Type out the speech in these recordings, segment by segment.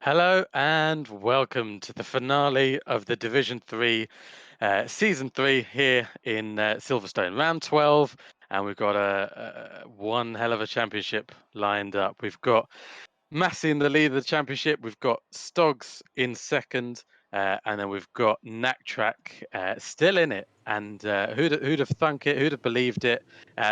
Hello and welcome to the finale of the Division 3 Season 3 here in Silverstone, round 12, and we've got one hell of a championship lined up. We've got Massey in the lead of the championship, we've got Stoggs in second, and then we've got Naktrak still in it. And who'd have thunk it? Who'd have believed it?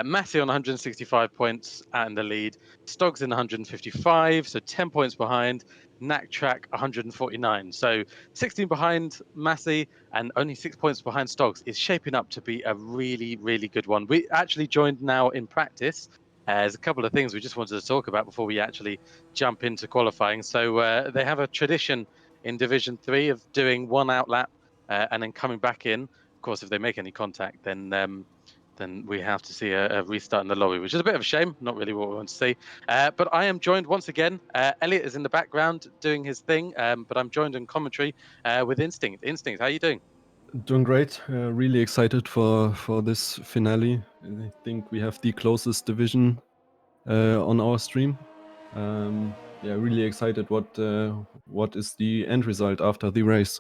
Massey on 165 points in the lead, Stoggs in 155, so 10 points behind. Naktrak 149, so 16 behind Massey and only 6 points behind Stoggs. Is shaping up to be a really, really good one. We actually joined now in practice. There's a couple of things we just wanted to talk about before we actually jump into qualifying. So they have a tradition in Division 3 of doing one out lap and then coming back in. Of course, if they make any contact, then we have to see a restart in the lobby, which is a bit of a shame. Not really what we want to see. But I am joined once again. Elliot is in the background doing his thing, but I'm joined in commentary with Instinct. Instinct, how are you doing? Doing great. Really excited for this finale. I think we have the closest division on our stream. yeah, really excited what is the end result after the race.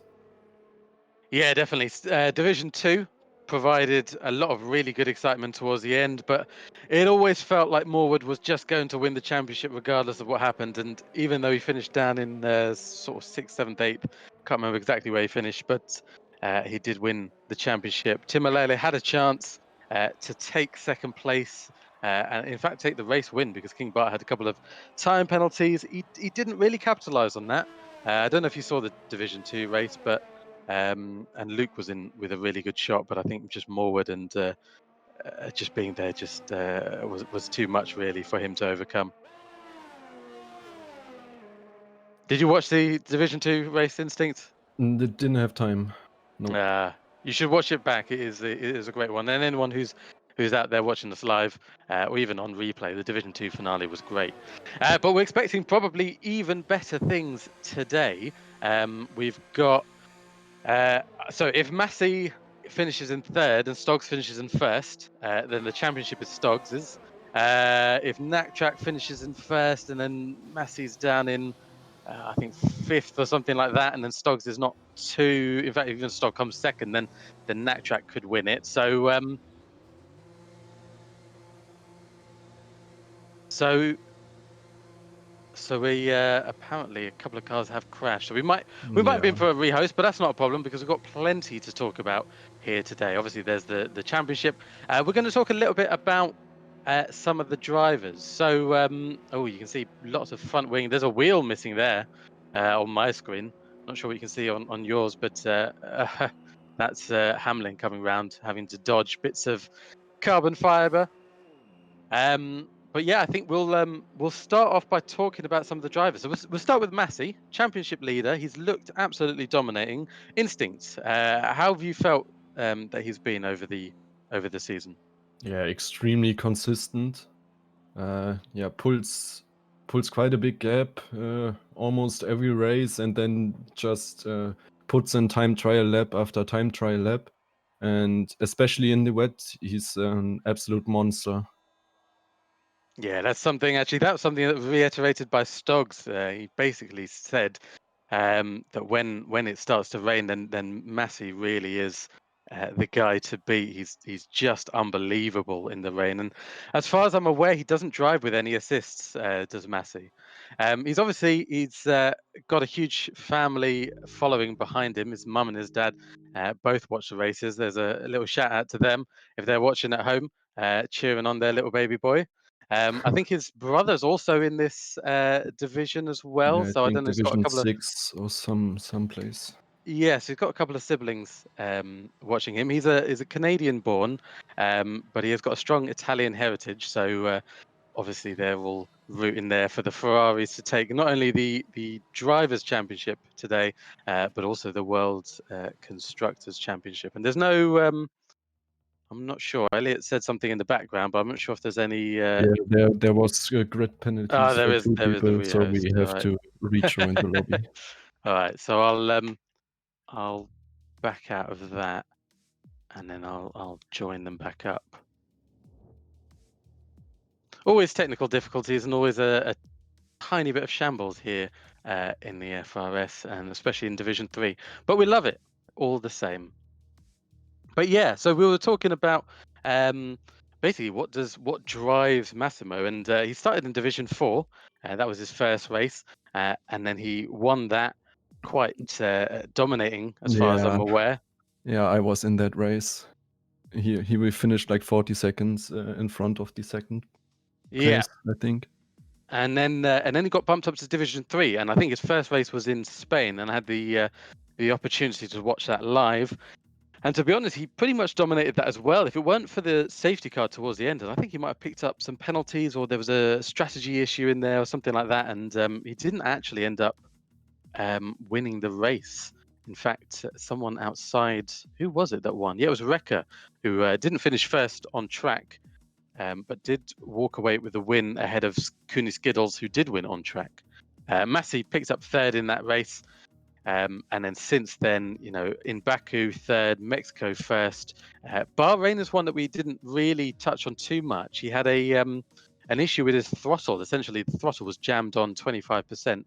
Yeah, definitely. Division 2 provided a lot of really good excitement towards the end, but it always felt like Morwood was just going to win the championship regardless of what happened. And even though he finished down in sort of 6th, 7th, 8th, can't remember exactly where he finished, but he did win the championship. Timalele had a chance to take second place. And in fact, take the race win because King Bart had a couple of time penalties. He didn't really capitalize on that. I don't know if you saw the Division 2 race, but and Luke was in with a really good shot, but I think just Morwood and just being there just was too much really for him to overcome. Did you watch the Division 2 race Instinct? Didn't have time. No. Uh, you should watch it back. It is a great one. And anyone who's out there watching us live or even on replay, the Division 2 finale was great. But we're expecting probably even better things today. We've got Uh, so if Massey finishes in third and Stoggs finishes in first, then the championship is Stoggs's. If Track finishes in first and then Massey's down in, I think fifth or something like that, and then Stoggs is not too. In fact, even Stoggs comes second, then Track could win it. So So we apparently a couple of cars have crashed. So we might be in Yeah. for a rehost, but that's not a problem because we've got plenty to talk about here today. Obviously, there's the championship. We're going to talk a little bit about some of the drivers. So oh, you can see lots of front wing. There's a wheel missing there on my screen. Not sure what you can see on yours, but that's Hamlin coming round, having to dodge bits of carbon fiber. But yeah, I think we'll start off by talking about some of the drivers. So we'll start with Massey, championship leader. He's looked absolutely dominating. Instincts. How have you felt that he's been over the season? Yeah, extremely consistent. Yeah, pulls quite a big gap almost every race, and then just puts in time trial lap after time trial lap. And especially in the wet, he's an absolute monster. Yeah, that's something actually. That was something that was reiterated by Stoggs. He basically said that when it starts to rain, then Massey really is the guy to beat. He's just unbelievable in the rain. And as far as I'm aware, he doesn't drive with any assists. Does Massey? He's got a huge family following behind him. His mum and his dad both watch the races. There's a little shout out to them if they're watching at home, cheering on their little baby boy. I think his brother's also in this division as well. Yeah, I So I don't think know. He's got a Division couple of 6 or someplace. yes. He's got a couple of siblings watching him. He's a Canadian born, but he has got a strong Italian heritage. So obviously they're all rooting there for the Ferraris to take not only the drivers' championship today, but also the World Constructors' Championship. And there's no. I'm not sure. Elliot said something in the background, but I'm not sure if there's any. Yeah, there was grid penalties There for is 2 there is the people, so we rehost. All have right. to rejoin the lobby. All right. So I'll back out of that, and then I'll join them back up. Always technical difficulties, and always a tiny bit of shambles here in the FRS, and especially in Division 3. But we love it all the same. But yeah, so we were talking about um, basically what drives Massimo, and he started in Division 4. That was his first race, and then he won that quite dominating, as far as I'm Yeah, aware. yeah, I was in that race. He will finish like 40 seconds in front of the second Yeah, place, I think. and then he got bumped up to Division 3, and I think his first race was in Spain, and I had the opportunity to watch that live. And to be honest, he pretty much dominated that as well. If it weren't for the safety car towards the end, and I think he might have picked up some penalties, or there was a strategy issue in there, or something like that, and he didn't actually end up winning the race. In fact, someone outside, who was it that won? Yeah, it was Wrecker, who didn't finish first on track, but did walk away with the win ahead of Cooney Skiddles, who did win on track. Massey picked up third in that race. And then since then, in Baku third, Mexico first. Bahrain is one that we didn't really touch on too much. He had an issue with his throttle. Essentially, the throttle was jammed on 25%,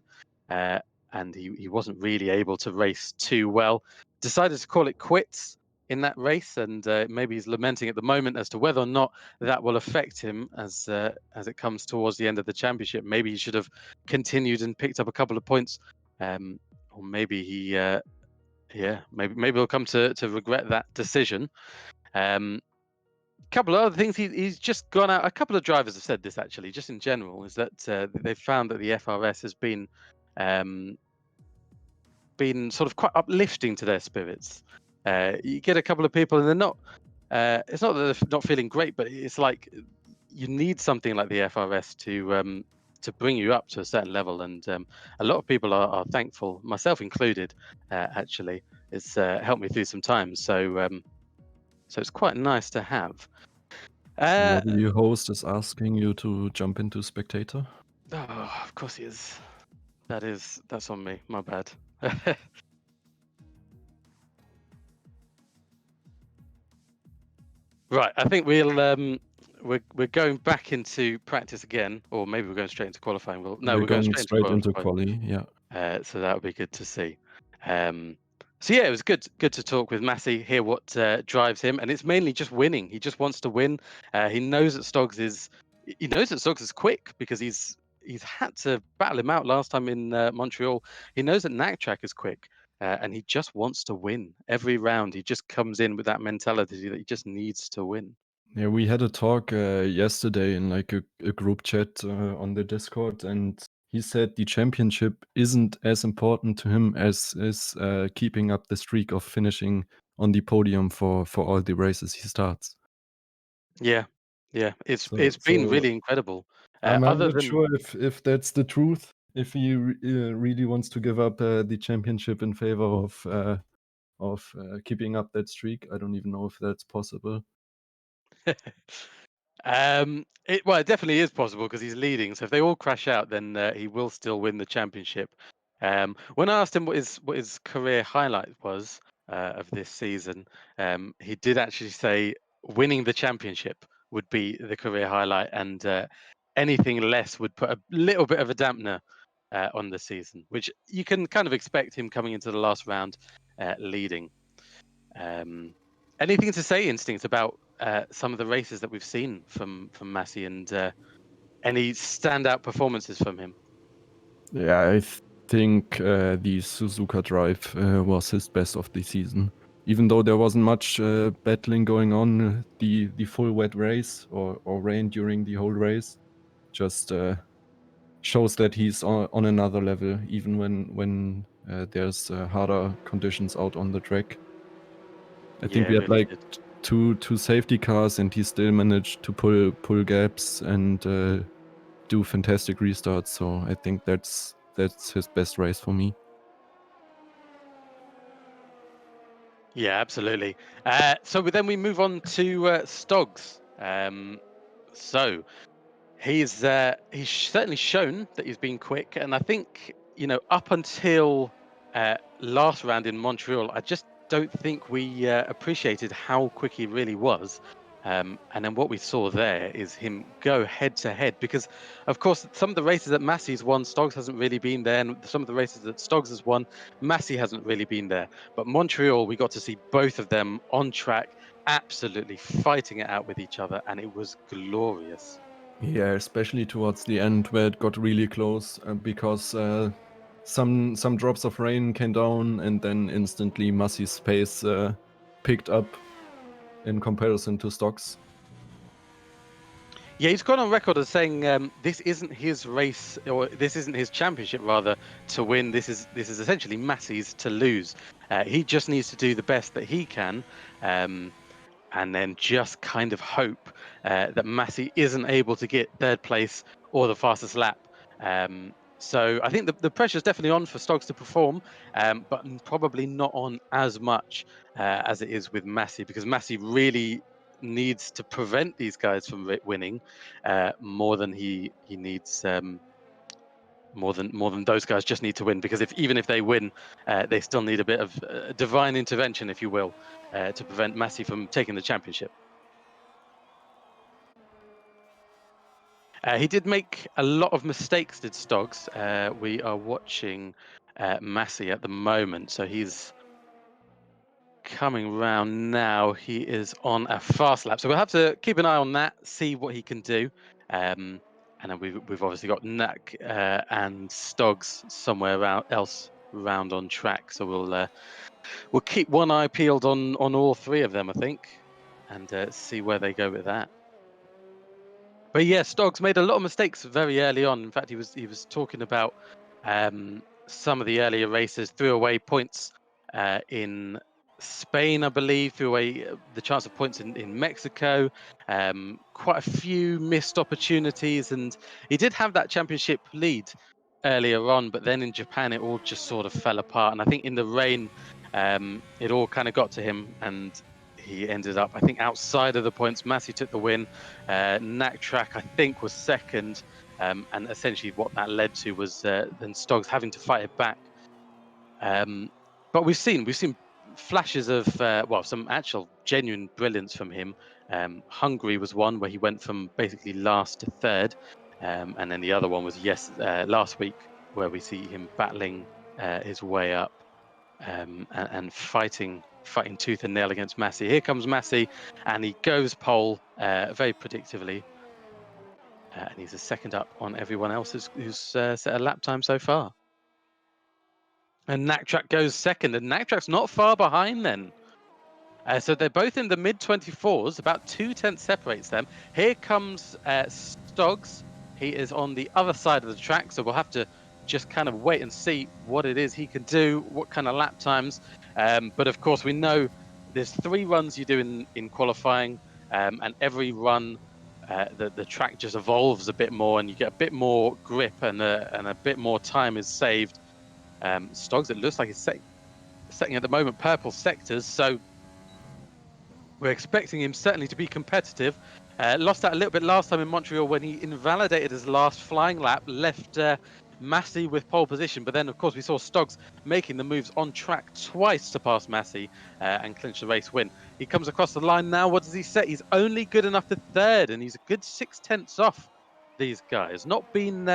and he wasn't really able to race too well. Decided to call it quits in that race, and maybe he's lamenting at the moment as to whether or not that will affect him as it comes towards the end of the championship. Maybe he should have continued and picked up a couple of points, or maybe maybe he'll come to regret that decision. Couple of other things he's just gone out. A couple of drivers have said this actually, just in general, is that they've found that the FRS has um, been sort of quite uplifting to their spirits. You get a couple of people, and they're not. It's not that they're not feeling great, but it's like you need something like the FRS to bring you up to a certain level, and a lot of people are thankful, myself included. Actually, it's helped me through some times, so it's quite nice to have. Your host is asking you to jump into spectator. Oh, of course he is. That's on me. My bad. Right, I think we're going back into practice again, or maybe we're going straight into qualifying. We're going straight into straight into qualifying. quali, yeah. So that would be good to see. So yeah, it was good to talk with Massey, hear what drives him, and it's mainly just winning. He just wants to win. He knows that Stoggs is quick because he's had to battle him out last time in Montreal. He knows that Knack Track is quick, and he just wants to win every round. He just comes in with that mentality that he just needs to win. Yeah, we had a talk yesterday in like a group chat on the Discord, and he said the championship isn't as important to him as is keeping up the streak of finishing on the podium for all the races he starts. Yeah, yeah, it's So been really incredible. I'm Other not than sure if that's the truth. If he really wants to give up the championship in favor of keeping up that streak, I don't even know if that's possible. it definitely is possible because he's leading. So if they all crash out, then he will still win the championship. When I asked him what his career highlight was of this season, he did actually say winning the championship would be the career highlight, and anything less would put a little bit of a dampener on the season, which you can kind of expect him coming into the last round leading. Anything to say, Instinct, about some of the races that we've seen from Massey, and any standout performances from him? Yeah, I think the Suzuka Drive was his best of the season. Even though there wasn't much battling going on, the full wet race or rain during the whole race just shows that he's on another level, even when there's harder conditions out on the track. I think we had Really like did. two safety cars, and he still managed to pull gaps and do fantastic restarts. So I think that's his best race for me. Yeah, absolutely. So then we move on to Stoggs. So he's certainly shown that he's been quick, and I think up until last round in Montreal, I just don't think we appreciated how quick he really was. And then what we saw there is him go head to head, because of course some of the races that Massey's won, Stoggs hasn't really been there, and some of the races that Stoggs has won, Massey hasn't really been there. But Montreal, we got to see both of them on track, absolutely fighting it out with each other, and it was glorious. Yeah, especially towards the end where it got really close because some drops of rain came down, and then instantly Massey's pace picked up in comparison to Stocks. Yeah, he's gone on record as saying this isn't his race, or this isn't his championship, rather, to win. This is essentially Massey's to lose. He just needs to do the best that he can, um, and then just kind of hope that Massey isn't able to get third place or the fastest lap. So I think the pressure is definitely on for Stoggs to perform, but probably not on as much as it is with Massey, because Massey really needs to prevent these guys from winning more than he needs. More than those guys just need to win, because even if they win, they still need a bit of divine intervention, if you will, to prevent Massey from taking the championship. He did make a lot of mistakes, did Stoggs. We are watching Massey at the moment, so he's coming round now. He is on a fast lap, so we'll have to keep an eye on that, see what he can do. And then we've obviously got Nack and Stoggs somewhere else round on track, so we'll keep one eye peeled on all three of them, I think, and see where they go with that. But yeah, Stoggs made a lot of mistakes very early on. In fact, he was talking about some of the earlier races, threw away points in Spain, I believe, threw away the chance of points in Mexico. Quite a few missed opportunities, and he did have that championship lead earlier on, but then in Japan it all just sort of fell apart. And I think in the rain, it all kind of got to him, and he ended up, I think, outside of the points. Massey took the win. Knack Track, I think, was second, and essentially what that led to was then Stoggs having to fight it back. But we've seen flashes of some actual genuine brilliance from him. Hungary was one where he went from basically last to third, and then the other one was last week where we see him battling his way up and fighting tooth and nail against Massey. Here comes Massey, and he goes pole very predictively, and he's a second up on everyone else who's set a lap time so far. And Knack goes second, and Knack's not far behind then. So they're both in the mid 24s, about 2/10 separates them. Here comes Stoggs. He is on the other side of the track, so we'll have to just kind of wait and see what it is he can do, what kind of lap times. But of course, we know there's 3 runs you do in qualifying, and every run the track just evolves a bit more, and you get a bit more grip, and a bit more time is saved. Stoggs, it looks like he's setting at the moment purple sectors, so we're expecting him certainly to be competitive. Lost that a little bit last time in Montreal when he invalidated his last flying lap, left Massey with pole position. But then, of course, we saw Stoggs making the moves on track twice to pass Massey and clinch the race win. He comes across the line now. What does he set? He's only good enough to third, and he's a good 6/10 off these guys. Not been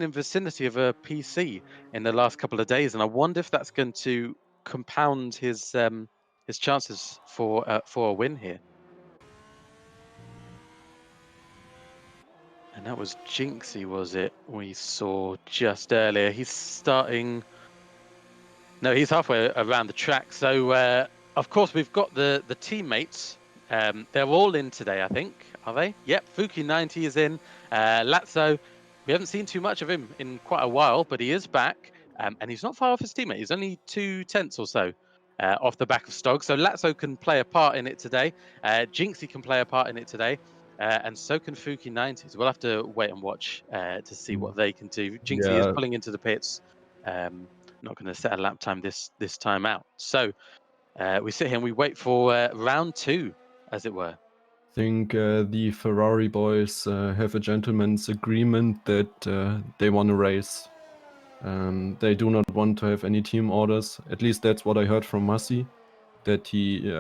in vicinity of a PC in the last couple of days, and I wonder if that's going to compound his chances for a win here. And that was Jinxie, was it? We saw just earlier. He's starting. No, he's halfway around the track. So of course we've got the teammates. They're all in today, I think. Are they? Yep. Fuki90 is in. Lazzo. We haven't seen too much of him in quite a while, but he is back, and he's not far off his teammate. He's only 2/10 or so off the back of Stog. So Lazzo can play a part in it today. Jinxie can play a part in it today, and so can Fuki90. So we'll have to wait and watch to see what they can do. Jinxie is Yeah, pulling into the pits. Not going to set a lap time this time out. So we sit here and we wait for round 2, as it were. think the Ferrari boys have a gentleman's agreement that they want to race. They do not want to have any team orders. At least that's what I heard from Massey, that he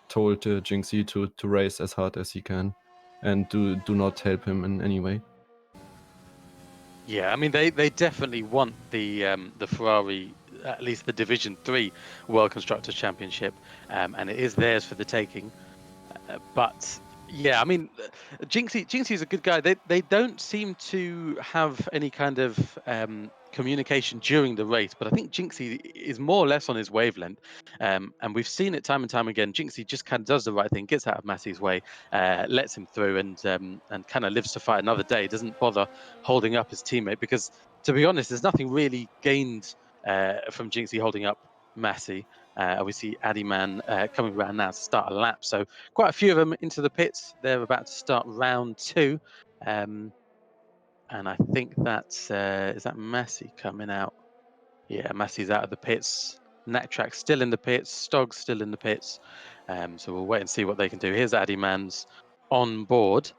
told Jinxie to race as hard as he can and do not help him in any way. Yeah, I mean they definitely want the Ferrari, at least the Division 3 World Constructors Championship, and it is theirs for the taking. But yeah, I mean, Jinxie is a good guy. They don't seem to have any kind of communication during the race, but I think Jinxie is more or less on his wavelength. And we've seen it time and time again. Jinxie just kind of does the right thing, gets out of Massey's way, lets him through, and kind of lives to fight another day. Doesn't bother holding up his teammate because, to be honest, there's nothing really gained from Jinxie holding up Massey. We see Addyman coming around now to start a lap. So quite a few of them into the pits. They're about to start round 2. And I think that's, is that Massey coming out? Yeah, Massey's out of the pits. Knack still in the pits. Stog's still in the pits. So we'll wait and see what they can do. Here's Addyman's on board.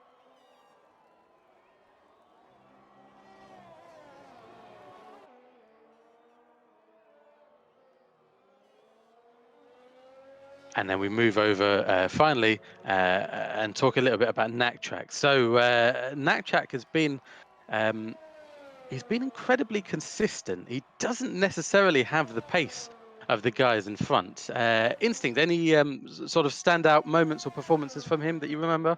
And then we move over finally and talk a little bit about Nakchak. So Nakchak has been he's been incredibly consistent. He doesn't necessarily have the pace of the guys in front. Instinct, any sort of standout moments or performances from him that you remember?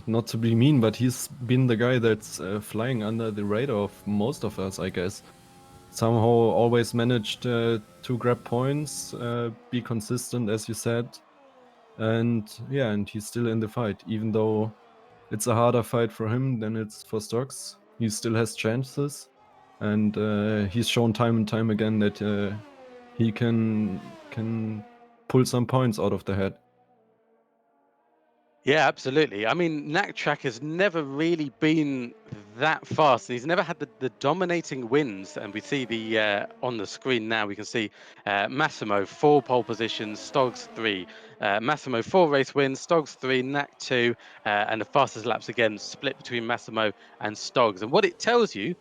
Not to be mean, but he's been the guy that's flying under the radar of most of us, I guess. Somehow always managed to grab points, be consistent, as you said. And yeah, and he's still in the fight, even though it's a harder fight for him than it's for Stocks. He still has chances, and he's shown time and time again that he can pull some points out of the head. Yeah, absolutely. I mean, Nakchak has never really been that fast. He's never had the dominating wins, and we see the on the screen now. We can see Massimo 4 pole positions, Stoggs 3. Massimo 4 race wins, Stoggs 3, Nak 2, and the fastest laps again split between Massimo and Stoggs. And what it tells you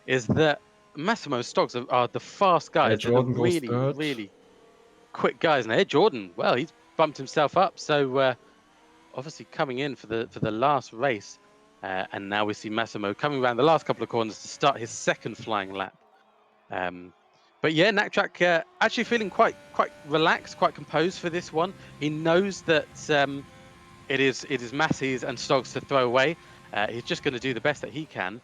is that Massimo and Stoggs are the fast Yeah, guys. They're the Jordan goes really, third. really quick guys. And Ed Jordan, well, he's bumped himself up. So. Obviously coming in for the last race, and now we see Massimo coming around the last couple of corners to start his second flying lap. But yeah, Nakchak actually feeling quite relaxed, quite composed for this one. He knows that it is Massey's and Stoggs to throw away. He's just going to do the best that he can.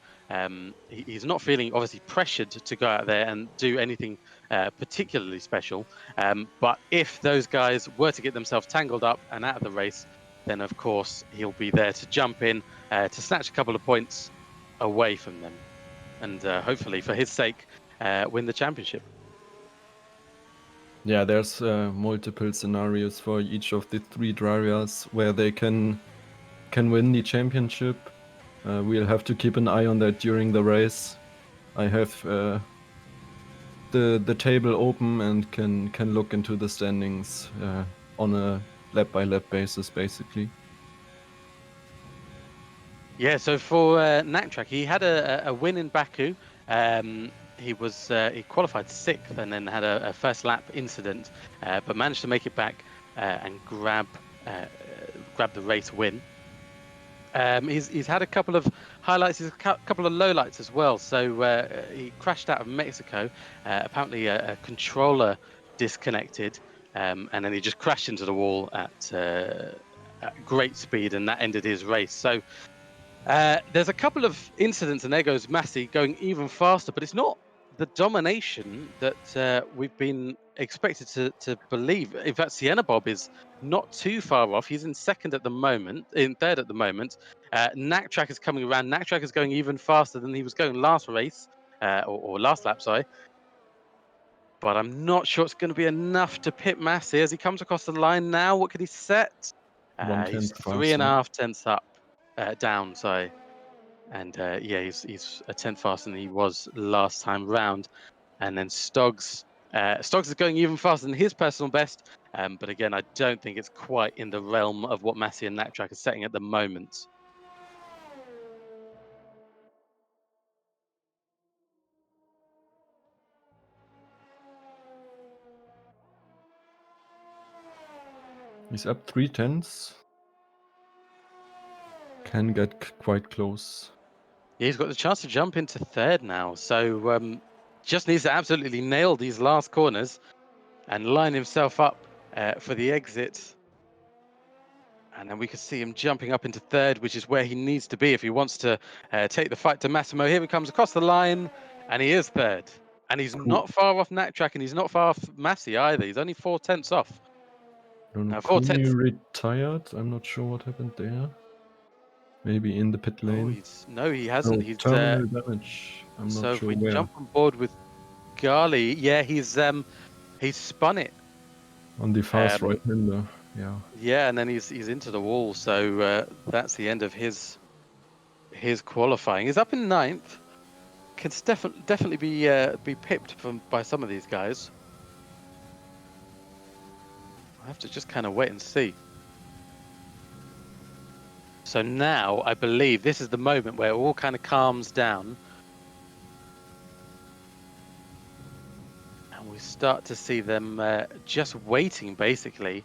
He's not feeling obviously pressured to go out there and do anything particularly special. But if those guys were to get themselves tangled up and out of the race, then of course he'll be there to jump in to snatch a couple of points away from them, and hopefully for his sake win the championship. Yeah, there's multiple scenarios for each of the 3 drivers where they can win the championship. We'll have to keep an eye on that during the race. I have the table open and can look into the standings on a lap by lap basis, basically. Yeah, so for Nakchak, he had a win in Baku. He qualified 6th and then had a first lap incident, but managed to make it back and grab the race win. He's had a couple of highlights, he's a couple of lowlights as well. So he crashed out of Mexico. Apparently, a controller disconnected, and then he just crashed into the wall at great speed, and that ended his race. So there's a couple of incidents, and there goes Massey going even faster, but it's not the domination that we've been expected to believe. In fact, Sienna Bob is not too far off. He's in third at the moment. Nakchak is coming around. Nakchak is going even faster than he was going last race, or last lap, sorry. But I'm not sure it's going to be enough to pit Massey as he comes across the line now. What could he set? 1/10 He's faster. 3.5 tenths down, sorry. And yeah, he's a tenth faster than he was last time round. And then Stoggs is going even faster than his personal best. But again, I don't think it's quite in the realm of what Massey and Nakchak are setting at the moment. He's up 3/10. Can get quite close. Yeah, he's got the chance to jump into third now. So just needs to absolutely nail these last corners and line himself up for the exit. And then we could see him jumping up into third, which is where he needs to be if he wants to take the fight to Massimo. Here he comes across the line, and he is third. And he's not far off Nakchak, and he's not far off Massey either. He's only 4 tenths off. I don't know, 4 Kumi tenths. retired. I'm not sure what happened there. Maybe in the pit lane. No, he hasn't. Oh, He's terminal damage. I'm so not if sure we where. jump on board with Gali, yeah, he's spun it On the fast right-hander, yeah. Yeah, and then he's into the wall. So that's the end of his qualifying. He's up in 9th. Can definitely be pipped by some of these guys. I have to just kind of wait and see. So now I believe this is the moment where it all kind of calms down. And we start to see them just waiting, basically,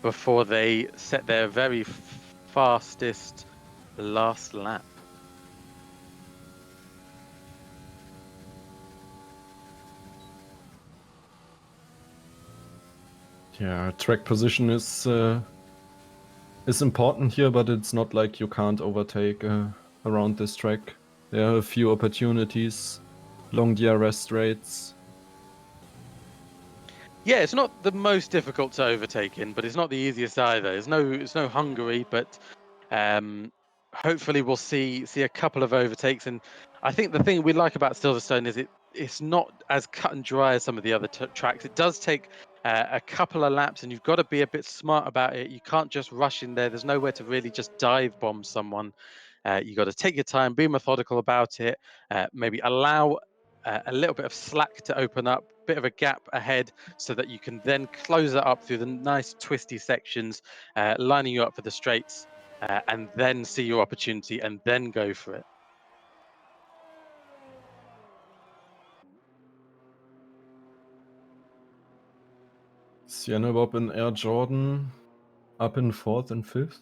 before they set their very fastest last lap. Yeah, track position is important here, but it's not like you can't overtake around this track. There are a few opportunities, long DRS rates. Yeah, it's not the most difficult to overtake in, but it's not the easiest either. It's no Hungary, but hopefully we'll see a couple of overtakes. And I think the thing we like about Silverstone is it's not as cut and dry as some of the other tracks. It does take a couple of laps, and you've got to be a bit smart about it. You can't just rush in there. There's nowhere to really just dive bomb someone. You got to take your time, be methodical about it. Maybe allow a little bit of slack to open up, bit of a gap ahead, so that you can then close it up through the nice twisty sections, lining you up for the straights, and then see your opportunity and then go for it. Sienna Bob and Air Jordan up in 4th and 5th.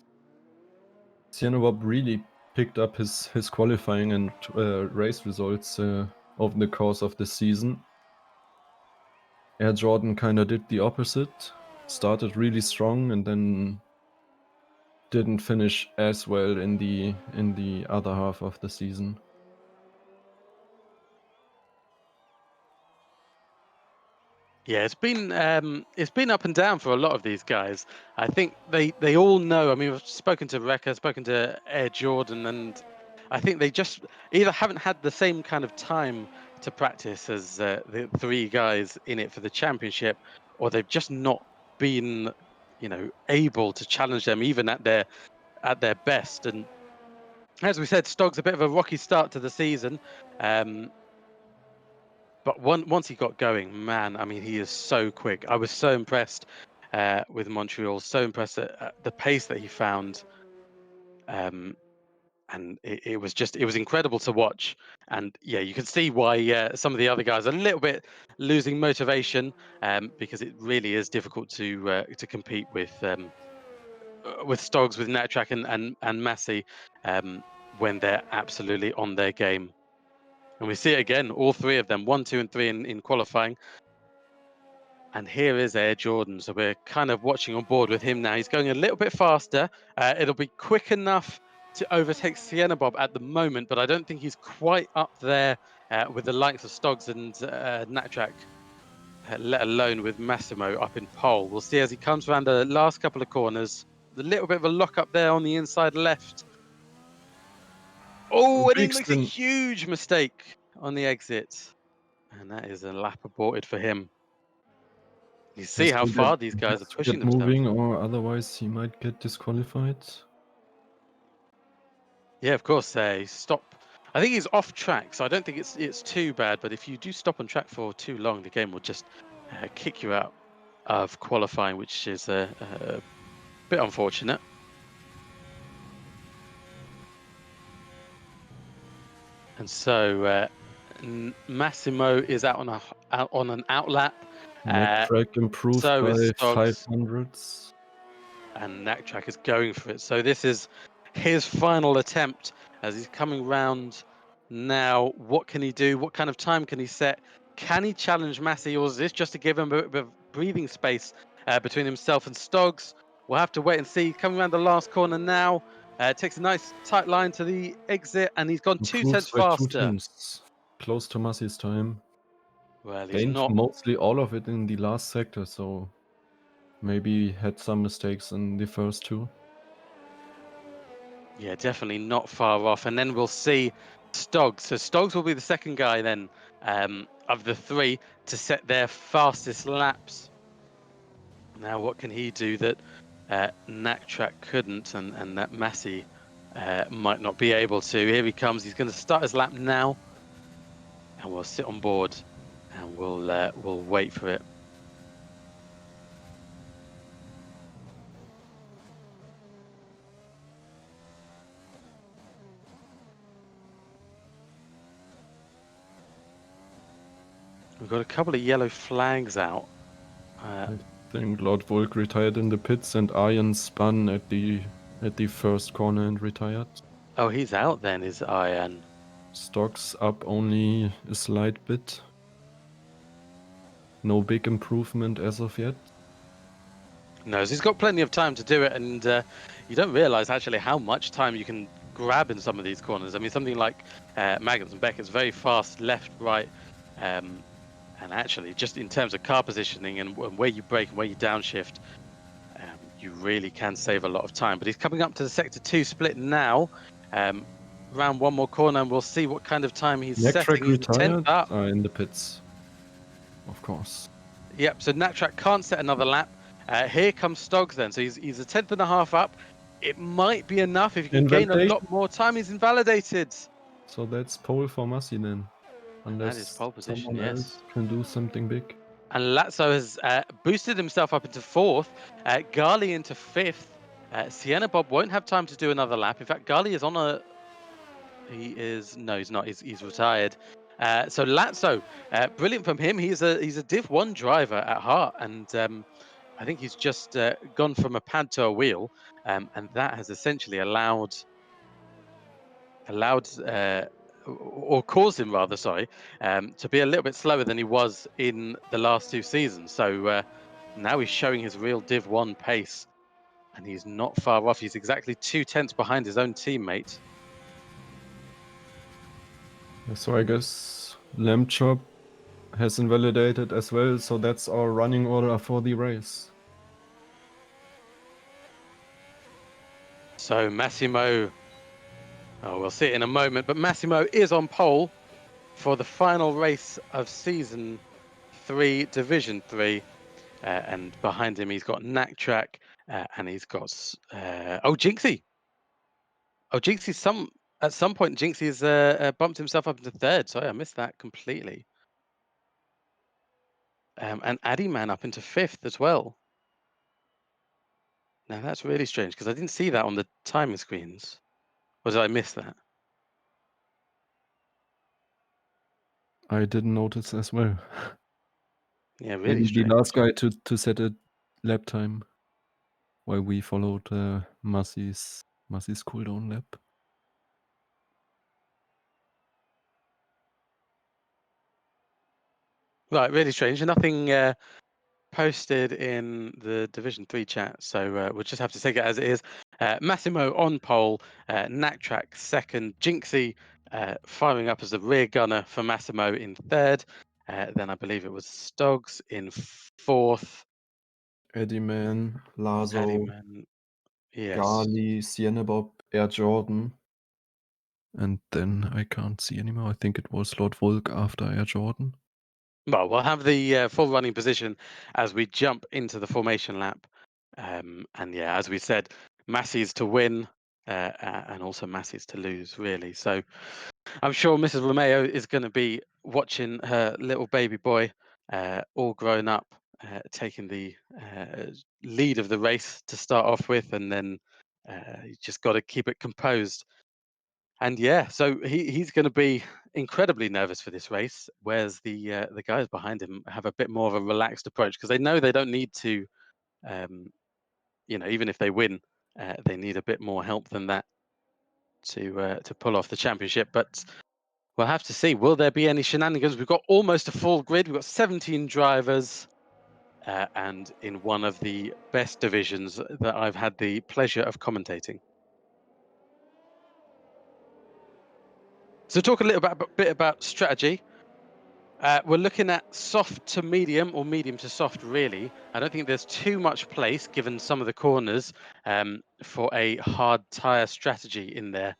Sienna Bob really picked up his qualifying and race results over the course of the season. Air Jordan kind of did the opposite, started really strong and then didn't finish as well in the other half of the season. Yeah, it's been up and down for a lot of these guys. I think they all know. I mean, we've spoken to Rekka, spoken to Air Jordan, and I think they just either haven't had the same kind of time to practice as the three guys in it for the championship, or they've just not been, able to challenge them even at their best. And as we said, Stog's a bit of a rocky start to the season. But once he got going, man, I mean, he is so quick. I was so impressed with Montreal, so impressed at the pace that he found. And it was incredible to watch. And yeah, you can see why some of the other guys are a little bit losing motivation, because it really is difficult to compete with Stogs, with Nattrack and Massey, when they're absolutely on their game. And we see it again, all three of them, 1, 2, and 3 in qualifying. And here is Air Jordan. So we're kind of watching on board with him now. He's going a little bit faster. It'll be quick enough to overtake Sienna Bob at the moment, but I don't think he's quite up there with the likes of Stoggs and Nattrack, let alone with Massimo up in pole. We'll see as he comes around the last couple of corners. A little bit of a lock up there on the inside left. Oh, and he makes a Brixton huge mistake on the exit. And that is a lap aborted for him. You see how far these guys are has to pushing get themselves. moving, or otherwise he might get disqualified. Yeah, of course. Stop. I think he's off track, so I don't think it's too bad. But if you do stop on track for too long, the game will just kick you out of qualifying, which is a bit unfortunate. And so Massimo is out on an outlap. Track improved So by is Stoggs. 500s. And Nattrack is going for it. So this is his final attempt as he's coming round now. What can he do? What kind of time can he set? Can he challenge Massey, or is this just to give him a bit of breathing space between himself and Stoggs? We'll have to wait and see. Coming around the last corner now. Takes a nice tight line to the exit, and he's gone 2 Improves tenths by 2 faster. tenths. Close to Massey's time. Well, he's Gained not. mostly all of it in the last sector, so maybe had some mistakes in the first two. Yeah, definitely not far off. And then we'll see Stoggs. So Stoggs will be the second guy then of the three to set their fastest laps. Now, what can he do that Nattrack couldn't, and that Massey might not be able to? Here he comes. He's going to start his lap now, and we'll sit on board and we'll wait for it. We've got a couple of yellow flags out. I think Lord Volk retired in the pits and Aryan spun at the first corner and retired. Oh, he's out then, is Iron. Stocks up only a slight bit. No big improvement as of yet. No, so he's got plenty of time to do it, and you don't realize actually how much time you can grab in some of these corners. I mean, something like Maggotts and Beckett's very fast left, right, um, and actually just in terms of car positioning and where you brake and where you downshift, you really can save a lot of time. But he's coming up to the sector 2 split now. Um, round one more corner, and we'll see what kind of time he's setting. Necktrack He's the 10th retired up. in the pits, of course. Yep, so Natrak can't set another lap. Here comes Stoggs then. So he's a tenth and a half up. It might be enough if he can gain a lot Invalidation. more time. He's invalidated. So that's pole for Massi then. And that is Unless pole position, someone else yes. can do something big. And Lazzo has boosted himself up into fourth. Gali into fifth. Sienna Bob won't have time to do another lap. In fact, Gali is on a... He is... No, he's not. He's retired. So Lazzo, brilliant from him. He's a Div 1 driver at heart. And... I think he's just gone from a pad to a wheel, and that has essentially allowed or caused him rather, sorry, to be a little bit slower than he was in the last two seasons. So now he's showing his real Div 1 pace, and he's not far off. He's exactly 2/10 behind his own teammate. So I guess Lamb Chop has invalidated as well, so that's our running order for the race. So Massimo, oh, we'll see it in a moment, but Massimo is on pole for the final race of season 3, Division 3. And behind him, he's got Knacktrack, and he's got Jinxie. Oh, Jinxie! At some point, Jinxie's bumped himself up into third. Sorry, I missed that completely. And Addy Man up into fifth as well. Now that's really strange because I didn't see that on the timing screens. Or did I miss that? I didn't notice as well. Yeah, really Maybe the strange. last guy to set a lap time while we followed Massi's cooldown lap. Right, really strange. Nothing posted in the Division 3 chat, so we'll just have to take it as it is. Massimo on pole, Knacktrack second, Jinxie firing up as the rear gunner for Massimo in third. Then I believe it was Stoggs in fourth. Eddieman, Lazo, Addyman, yes. Gali, Sienna Bob, Air Jordan. And then I can't see anymore. I think it was Lord Volk after Air Jordan. Well, we'll have the full running position as we jump into the formation lap. And yeah, as we said, Massey's to win and also Massey's to lose, really. So I'm sure Mrs. Romeo is going to be watching her little baby boy, all grown up, taking the lead of the race to start off with, and then you just got to keep it composed. And yeah, so he's going to be incredibly nervous for this race, whereas the guys behind him have a bit more of a relaxed approach because they know they don't need to, um, even if they win, they need a bit more help than that to pull off the championship. But we'll have to see. Will there be any shenanigans? We've got almost a full grid. We've got 17 drivers, and in one of the best divisions that I've had the pleasure of commentating. So talk a little bit about strategy. We're looking at soft to medium or medium to soft, really. I don't think there's too much place, given some of the corners, for a hard tyre strategy in there.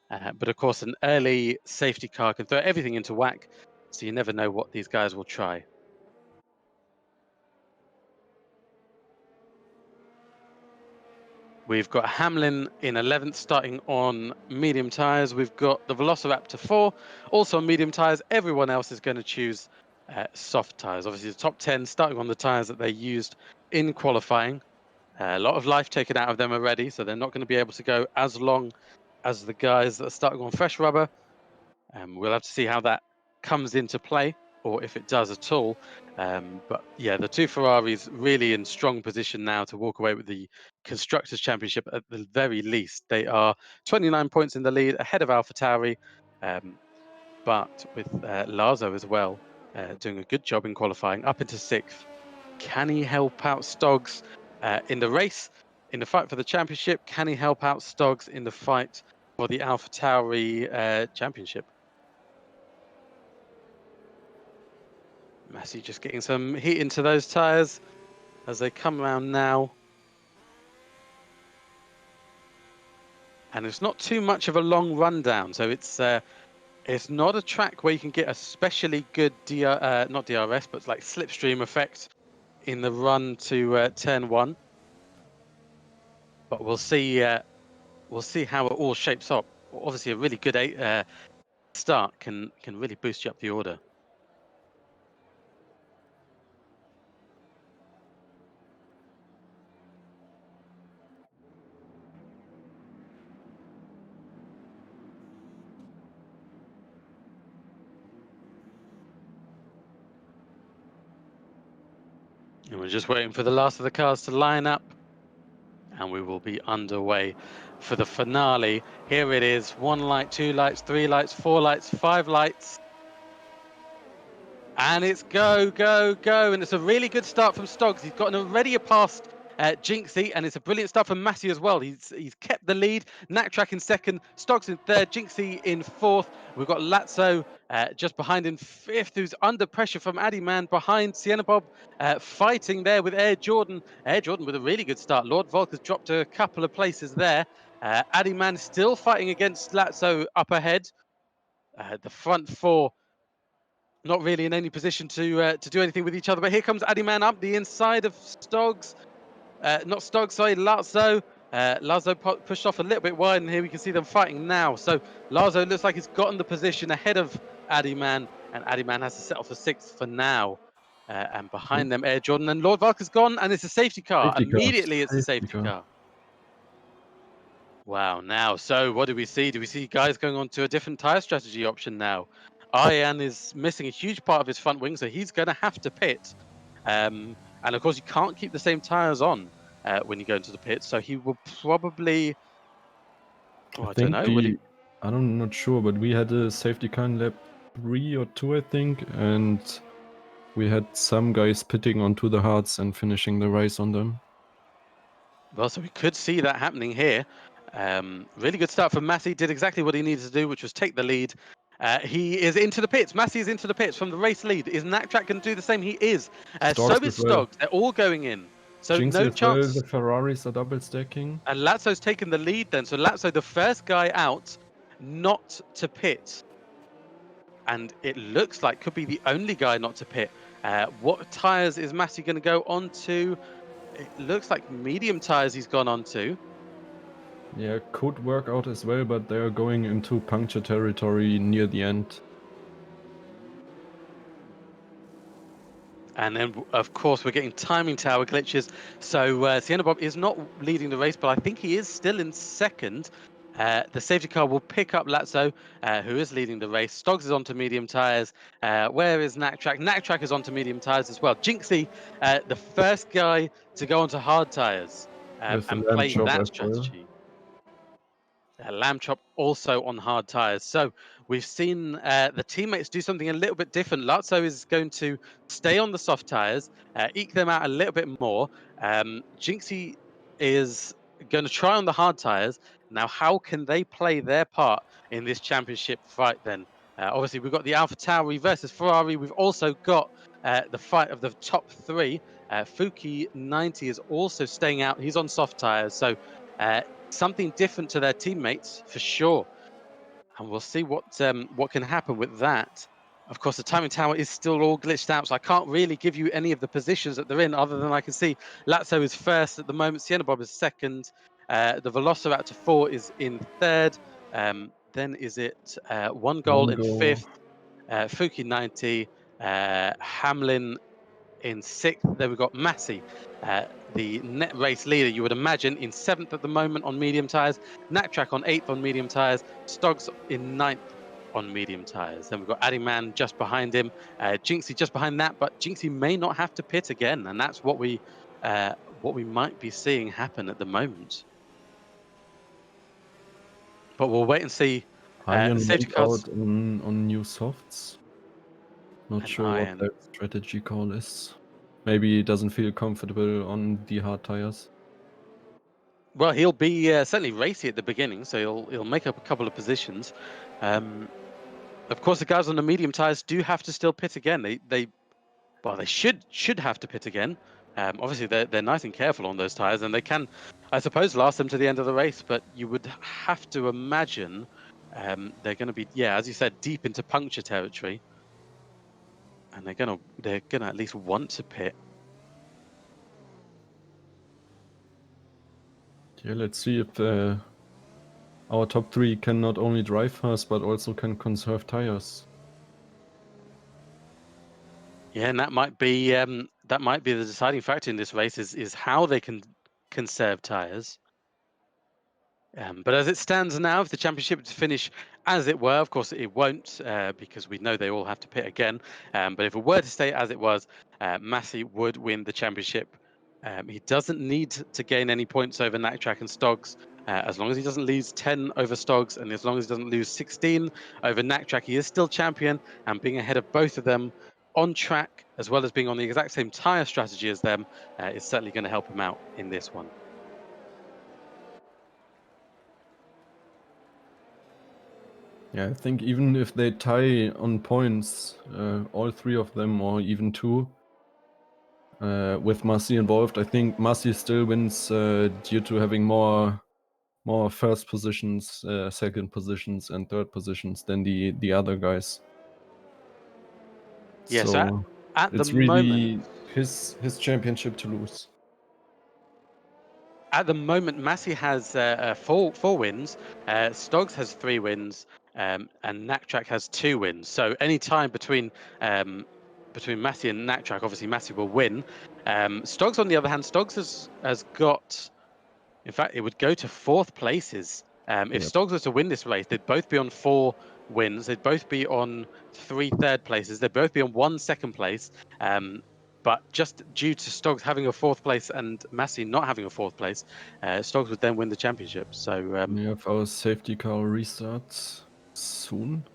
But of course, an early safety car can throw everything into whack, so you never know what these guys will try. We've got Hamlin in 11th, starting on medium tyres. We've got the Velociraptor 4, also on medium tyres. Everyone else is going to choose soft tyres. Obviously, the top 10 starting on the tyres that they used in qualifying. A lot of life taken out of them already, so they're not going to be able to go as long as the guys that are starting on fresh rubber. We'll have to see how that comes into play. or if it does at all. But yeah, the two Ferraris really in strong position now to walk away with the Constructors' Championship at the very least. They are 29 points in the lead, ahead of AlphaTauri, um, but with Lazo as well, doing a good job in qualifying, up into sixth. Can he help out Stoggs in the race, in the fight for the championship? Can he help out Stoggs in the fight for the AlphaTauri championship? Massey just getting some heat into those tyres as they come around now. And it's not too much of a long rundown, so it's not a track where you can get especially good not DRS, but like slipstream effect in the run to turn one. But we'll see how it all shapes up. Obviously, a really good start can really boost you up the order. And we're just waiting for the last of the cars to line up, and we will be underway for the finale. Here it is: 1 light, 2 lights, 3 lights, 4 lights, 5 lights. And it's go, go, go. And it's a really good start from Stoggs. He's gotten already past Jinxie, and it's a brilliant start from Massey as well. He's kept the lead. Naktrack in second, Stoggs in third, Jinxie in fourth. We've got Lazzo just behind in fifth, who's under pressure from Addy Man behind. Sienna Bob fighting there with Air Jordan. Air Jordan with a really good start. Lord Volk has dropped a couple of places there. Addy Man still fighting against Lazzo up ahead. The front four not really in any position to do anything with each other. But here comes Addy Man up the inside of Stoggs. Not Stoggs, sorry, Lazo. Lazo pushed off a little bit wide, and here we can see them fighting now. So Lazo looks like he's gotten the position ahead of Addy Man, and Addy Man has to settle for sixth for now. And behind them, Air Jordan and Lord Valk is gone, and it's a safety car. Safety car. Immediately, it's a safety car. Wow. Now, so what do we see? Do we see guys going on to a different tyre strategy option now? Ian is missing a huge part of his front wing, so he's going to have to pit. And of course, you can't keep the same tyres on when you go into the pit. So he will probably. Oh, I don't know. I'm not sure, but we had a safety car in lap 3 or 2, I think, and we had some guys pitting onto the hards and finishing the race on them. Well, so we could see that happening here. Really good start from Massey. Did exactly what he needed to do, which was take the lead. He is into the pits. Massey is into the pits from the race lead. Is Naktrack going to do the same? He is. So is Stoggs. They're all going in. So Jinxie no chance. Well, the Ferraris are double stacking. And Lazzo's taken the lead then. So Lazzo, the first guy out, not to pit. And it looks like could be the only guy not to pit. What tyres is Massey going to go on to? It looks like medium tyres he's gone on to. Yeah, could work out as well, but they're going into puncture territory near the end. And then, of course, we're getting timing tower glitches. So Sienna Bob is not leading the race, but I think he is still in second. The safety car will pick up Lazzo, who is leading the race. Stoggs is onto medium tyres. Where is Naktrack? Naktrack is onto medium tyres as well. Jinxie, the first guy to go onto hard tyres and play that strategy. Lamb Chop also on hard tyres. So we've seen the teammates do something a little bit different. Lazzo is going to stay on the soft tyres, eke them out a little bit more. Jinxie is going to try on the hard tyres. Now, how can they play their part in this championship fight then? Obviously, we've got the AlphaTauri versus Ferrari. We've also got the fight of the top three. Fuki 90 is also staying out. He's on soft tyres. So something different to their teammates for sure, and we'll see what can happen with that. Of course, the timing tower is still all glitched out, so I can't really give you any of the positions that they're in, other than I can see Lazzo is first at the moment, Sienna Bob is second, the Velociraptor 4 is in third, then is it one goal in fifth, Fuki 90, Hamlin in sixth. Then we've got Massey, the net race leader, you would imagine, in seventh at the moment on medium tyres. Naktrack on eighth on medium tyres. Stoggs in ninth on medium tyres. Then we've got Addingman just behind him, Jinxie just behind that, but Jinxie may not have to pit again, and that's what we might be seeing happen at the moment. But we'll wait and see. The Iron safety went cars out on new softs. Not and sure what Iron. their strategy call is. Maybe he doesn't feel comfortable on the hard tires. Well, he'll be certainly racy at the beginning, so he'll make up a couple of positions. Of course, the guys on the medium tyres do have to still pit again. They should have to pit again. Obviously, they're nice and careful on those tyres, and they can, I suppose, last them to the end of the race. But you would have to imagine they're going to be, yeah, as you said, deep into puncture territory, and they're gonna at least want to pit. Yeah, let's see if our top 3 can not only drive fast, but also can conserve tires. Yeah, and that might be the deciding factor in this race is how they can conserve tyres. But as it stands now, if the championship to finish as it were, of course it won't, because we know they all have to pit again. But if it were to stay as it was, Massey would win the championship. He doesn't need to gain any points over Track and Stoggs, as long as he doesn't lose 10 over Stoggs, and as long as he doesn't lose 16 over Track, he is still champion. And being ahead of both of them on track, as well as being on the exact same tyre strategy as them, is certainly going to help him out in this one. Yeah, I think even if they tie on points, all 3 of them, or even 2, with Massey involved, I think Massey still wins due to having more first positions, second positions, and third positions than the other guys. Yeah, so So at the it's moment, really his championship to lose. Massey has four wins. Stoggs has 3 wins, and Track has 2 wins. So any time between Massey and Track, obviously Massey will win. Stoggs, on the other hand, Stoggs has got. In fact, it would go to 4th places. If Yep. Stoggs was to win this race, they'd both be on 4 wins. They'd both be on 3 third places. They'd both be on 1 second place. But just due to Stoggs having a 4th place and Massey not having a 4th place, Stoggs would then win the championship. So We have our safety car restarts soon.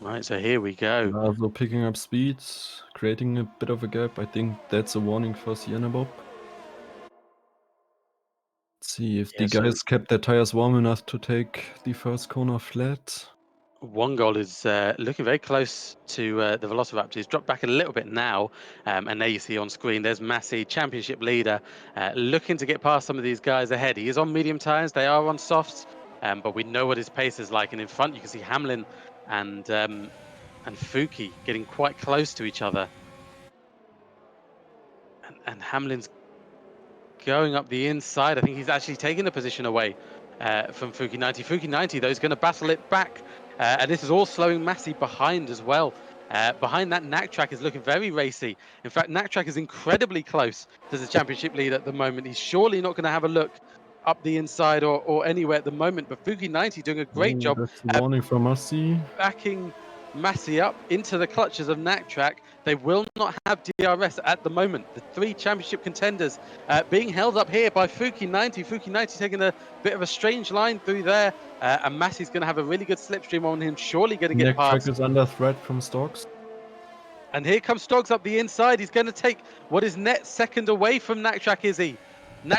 right, so here we go. So picking up speed, creating a bit of a gap. I think that's a warning for Sienna Bob. Let's see if Yeah, the so guys kept their tires warm enough to take the first corner flat. one goal is looking very close to the Velociraptor. He's dropped back a little bit now, and there you see on screen there's Massey, championship leader, looking to get past some of these guys ahead. He is on medium tyres, they are on softs, but we know what his pace is like. And in front, you can see Hamlin and Fuki getting quite close to each other, and Hamlin's going up the inside. I think he's actually taking the position away from Fuki 90. Fuki 90, though, is going to battle it back. And this is all slowing Massey behind as well. Behind that, Track is looking very racy. In fact, Track is incredibly close to the championship lead at the moment. He's surely not going to have a look up the inside or anywhere at the moment. But Fuki 90 doing a great Oh, job that's a warning from Massey. backing Massey up into the clutches of Track. They will not have DRS at the moment. The 3 championship contenders being held up here by Fuki 90. Fuki 90 taking a bit of a strange line through there, and Massey's going to have a really good slipstream on him, surely going to get Track past. is under threat from Stocks. And here comes Stoggs up the inside. He's going to take what is net second away from Track, is he?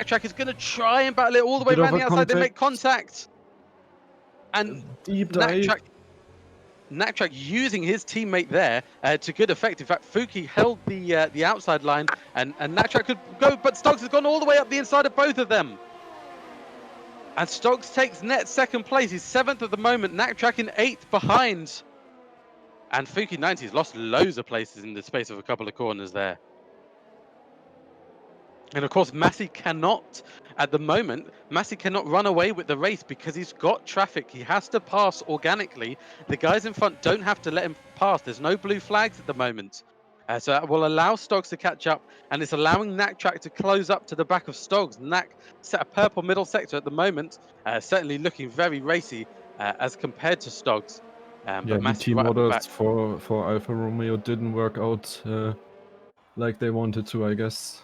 Track is going to try and battle it all the way Bit of around a the outside. They make contact. contact. And Deep dive. Track using his teammate there to good effect. In fact, Fuki held the outside line, and Track could go, but Stoggs has gone all the way up the inside of both of them. And Stoggs takes net second place. He's 7th at the moment. Track in 8th behind. And Fuki 90's lost loads of places in the space of a couple of corners there. And of course, Massey cannot, at the moment, Massey cannot run away with the race because he's got traffic. He has to pass organically. The guys in front don't have to let him pass. There's no blue flags at the moment. So that will allow Stoggs to catch up, and it's allowing Track to close up to the back of Stoggs. Set a purple middle sector at the moment, certainly looking very racy. as compared to Stoggs. Yeah, But the Massey's team right up the orders back. for Alfa Romeo didn't work out like they wanted to, I guess.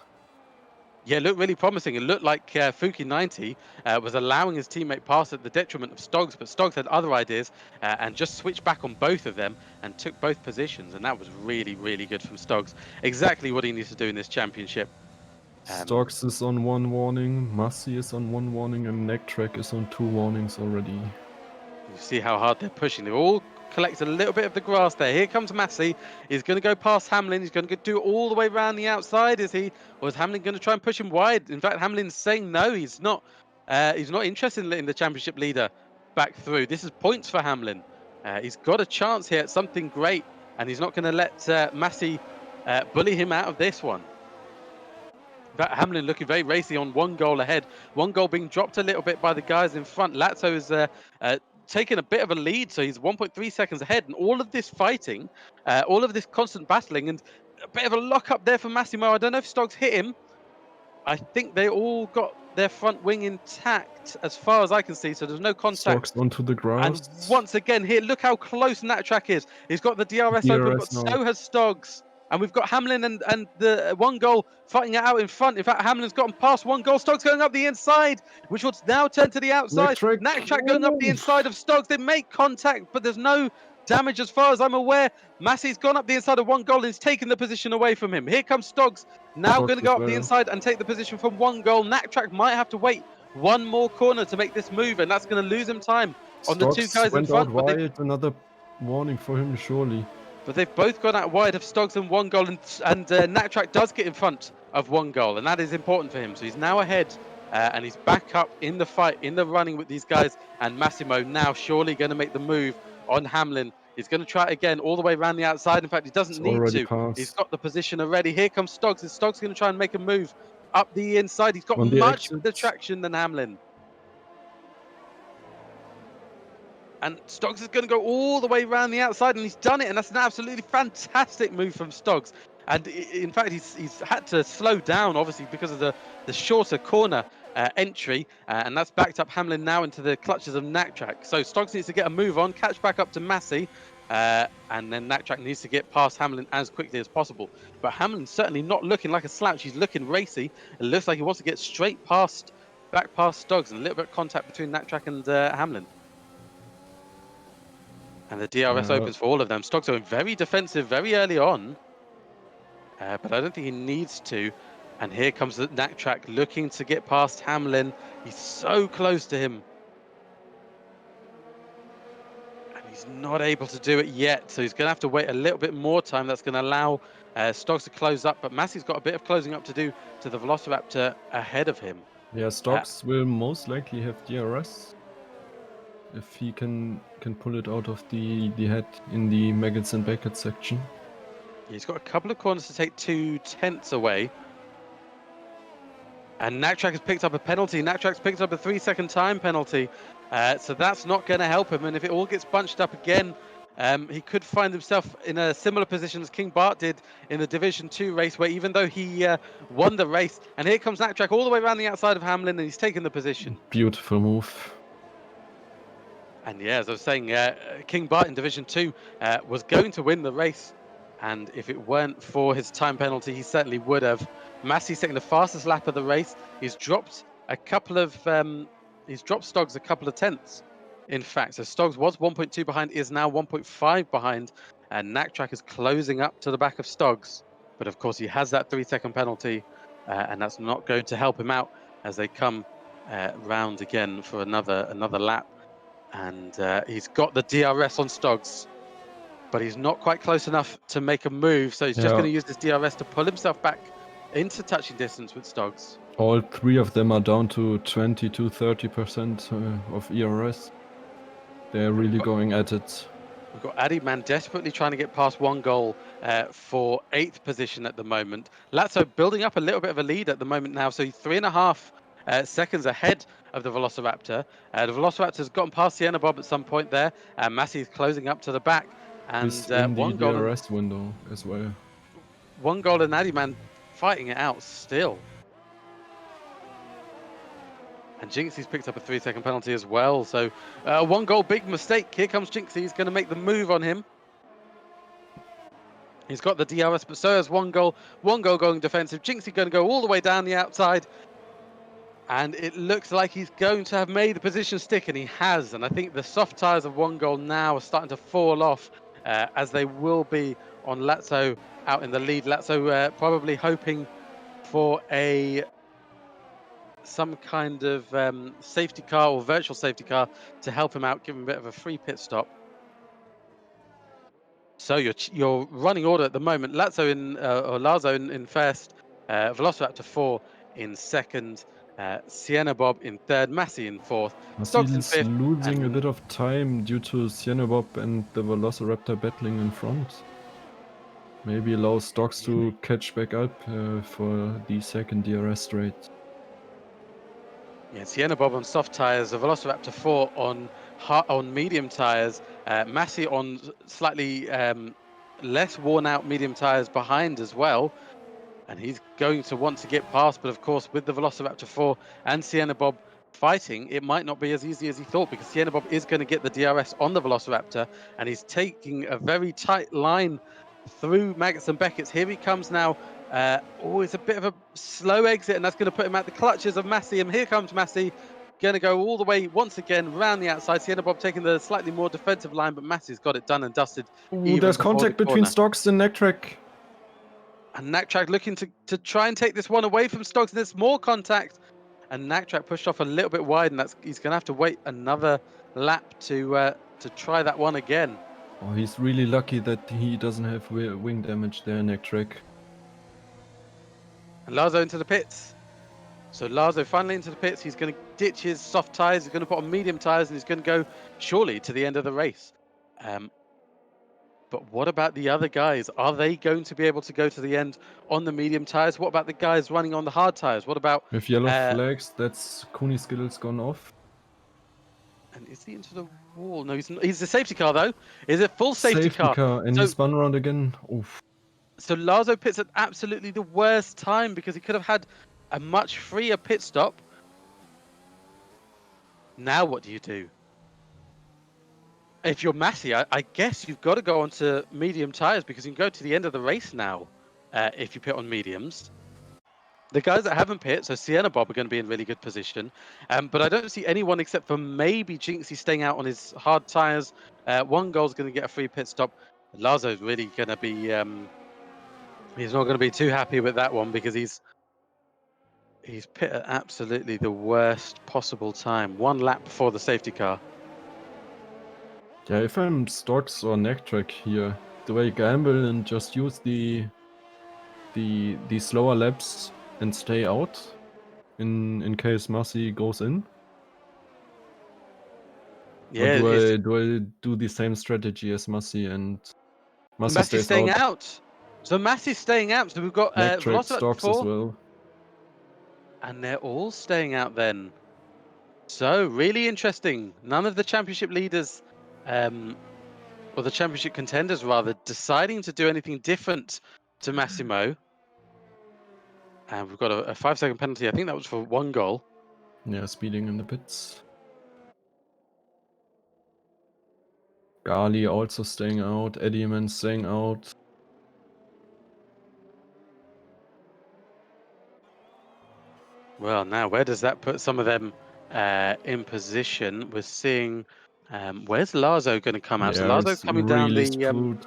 Yeah, it looked really promising. It looked like Fuki 90 was allowing his teammate pass at the detriment of Stoggs, but Stoggs had other ideas and just switched back on both of them and took both positions. And that was really, really good from Stoggs. Exactly what he needs to do in this championship. Stocks is on 1 warning, Massey is on 1 warning, and Neck Track is on 2 warnings already. You see how hard they're pushing. They've all collected a little bit of the grass there. Here comes Massey. He's going to go past Hamlin. He's going to do it all the way around the outside. Is he? Or is Hamlin going to try and push him wide? In fact, Hamlin's saying no. He's not. He's not interested in letting the championship leader back through. This is points for Hamlin. He's got a chance here at something great, and he's not going to let Massey bully him out of this one. That Hamlin looking very racy on 1 goal ahead. 1 goal being dropped a little bit by the guys in front. Lazzo is taking a bit of a lead, so he's 1.3 seconds ahead. And all of this fighting, all of this constant battling, and a bit of a lock up there for Massimo. I don't know if Stoggs hit him. I think they all got their front wing intact as far as I can see, so there's no contact. Stocks onto the And grass. once again, here, look how close Nat Track is. He's got the DRS open, but DRS now. so has Stoggs. And we've got Hamlin and the 1 goal fighting it out in front. In fact, Hamlin's gotten past 1 goal. Stoggs going up the inside, which will now turn to the outside. Track. Nat Track going up the inside of Stoggs. They make contact, but there's no damage as far as I'm aware. Massey's gone up the inside of 1 goal and he's taken the position away from him. Here comes Stoggs, now going to go up the inside and take the position from 1 goal. Nat Track might have to wait 1 more corner to make this move, and that's going to lose him time on the 2 guys in front. Went out wide. Another warning for him, surely. But they've both gone out wide of Stoggs and 1 goal, and Nat Track does get in front of 1 goal, and that is important for him. So he's now ahead, and he's back up in the fight, in the running with these guys. And Massimo now surely going to make the move on Hamlin. He's going to try it again all the way around the outside. In fact, he doesn't need to. Passed. He's got the position already. Here comes Stoggs. Is Stoggs going to try and make a move up the inside? He's got much better traction than Hamlin. And Stoggs is going to go all the way around the outside, and he's done it. And that's an absolutely fantastic move from Stoggs. And in fact, he's had to slow down, obviously, because of the shorter corner entry. And that's backed up Hamlin now into the clutches of Nat Track. So Stoggs needs to get a move on, catch back up to Massey. And then Nat Track needs to get past Hamlin as quickly as possible. But Hamlin's certainly not looking like a slouch. He's looking racy. It looks like he wants to get straight back past Stoggs, and a little bit of contact between Nat Track and Hamlin. And the DRS opens for all of them. Stoggs going very defensive very early on. But I don't think he needs to. And here comes the Nat Track looking to get past Hamlin. He's so close to him. And he's not able to do it yet. So he's going to have to wait a little bit more time. That's going to allow Stoggs to close up. But Massey's got a bit of closing up to do to the Velociraptor ahead of him. Yeah, Stoggs will most likely have DRS. If he can pull it out of the head in the Maggots and Beckett section. He's got a couple of corners to take 2 tenths away. And Nat Track has picked up a penalty. Nat Track's picked up a 3-second time penalty. So that's not going to help him. And if it all gets bunched up again, he could find himself in a similar position as King Bart did in the Division 2 race, where even though he won the race, and here comes Nat Track all the way around the outside of Hamlin, and he's taken the position. Beautiful move. And yeah, as I was saying, King Bart in Division 2 was going to win the race. And if it weren't for his time penalty, he certainly would have. Massey's taking the fastest lap of the race. He's dropped Stoggs a couple of tenths. In fact, so Stoggs was 1.2 behind, is now 1.5 behind. And Nat Track is closing up to the back of Stoggs. But of course, he has that 3-second penalty. And that's not going to help him out as they come round again for another lap. And he's got the DRS on Stoggs, but he's not quite close enough to make a move. So he's just going to use this DRS to pull himself back into touching distance with Stoggs. All 3 of them are down to 20 to 30% of ERS. They're really going at it. We've got Addy Man desperately trying to get past 1 goal for 8th position at the moment. Lazzo building up a little bit of a lead at the moment now. So he's 3.5 seconds ahead of the Velociraptor. The Velociraptor's gotten past Sienna Bob at some point there. Massey's closing up to the back. And in 1 the goal. DRS window as well. 1 goal and Addy Man fighting it out still. And Jinxie's picked up a 3-second penalty as well. So 1 goal, big mistake. Here comes Jinxie. He's going to make the move on him. He's got the DRS, but so has 1 goal. 1 goal going defensive. Jinxie going to go all the way down the outside. And it looks like he's going to have made the position stick, and he has. And I think the soft tyres of 1 goal now are starting to fall off, as they will be on Lazzo out in the lead. Lazzo probably hoping for some kind of safety car or virtual safety car to help him out, give him a bit of a free pit stop. So your running order at the moment: Lazzo or Lazo in first, Velociraptor 4 in second, Sienna Bob in third, Massey in fourth, Stocks in Masil's fifth, losing a and bit of time due to Cianabob and the Velociraptor battling in front. Maybe allow Stocks to catch back up for the second DRS straight. yeah, Sienna Bob on soft tires, the Velociraptor 4 on medium tires, Massey on slightly less worn out medium tires behind as well. And he's going to want to get past, but of course, with the Velociraptor 4 and Sienna Bob fighting, it might not be as easy as he thought, because Sienna Bob is going to get the DRS on the Velociraptor, and he's taking a very tight line through Maggots and Beckett's. Here he comes now. It's a bit of a slow exit, and that's going to put him at the clutches of Massey. And here comes Massey, going to go all the way once again round the outside. Sienna Bob taking the slightly more defensive line, but Massey's got it done and dusted Ooh, even there's before the contact between corner. Stocks and Necktrack. And Naktrack looking to try and take this one away from Stokes. There's more contact, and Naktrack pushed off a little bit wide, and he's going to have to wait another lap to try that one again. Oh, he's really lucky that he doesn't have wing damage there, Necktrack. And Lazo into the pits. So Lazo finally into the pits. He's going to ditch his soft tires. He's going to put on medium tires, and he's going to go surely to the end of the race. But what about the other guys? Are they going to be able to go to the end on the medium tires? What about the guys running on the hard tires? What about With yellow flags, that's Kuni Skittles gone off. And is he into the wall? No, he's not. He's a safety car, though. Is it full safety car? And he spun around again. Oof. So Lazo pits at absolutely the worst time, because he could have had a much freer pit stop. Now what do you do? If you're Massey, I guess you've got to go onto medium tires, because you can go to the end of the race now if you pit on mediums. The guys that haven't pit, so Sienna Bob, are going to be in really good position. But I don't see anyone except for maybe Jinxie staying out on his hard tires. 1 goal's going to get a free pit stop. Lazo's really going to be... he's not going to be too happy with that one, because he's pit at absolutely the worst possible time. 1 lap before the safety car. Yeah, if I'm Stocks or Necktrack here, do I gamble and just use the slower laps and stay out in case Massey goes in? Yeah, or do I do the same strategy as Massey and Massey Massey's stays staying out? out. So Massey's staying out. So we've got Necktrack Velociraptor Stocks as 4. well. And they're all staying out then. So really interesting. None of the championship leaders, or the championship contenders rather, deciding to do anything different to Massimo. And we've got a 5-second penalty. I think that was for 1 goal. Yeah, speeding in the pits. Gali also staying out. Eddieman staying out. Well, now where does that put some of them in position? We're seeing where's Lazo going to come out? So Yeah, Lazo it's coming down really the screwed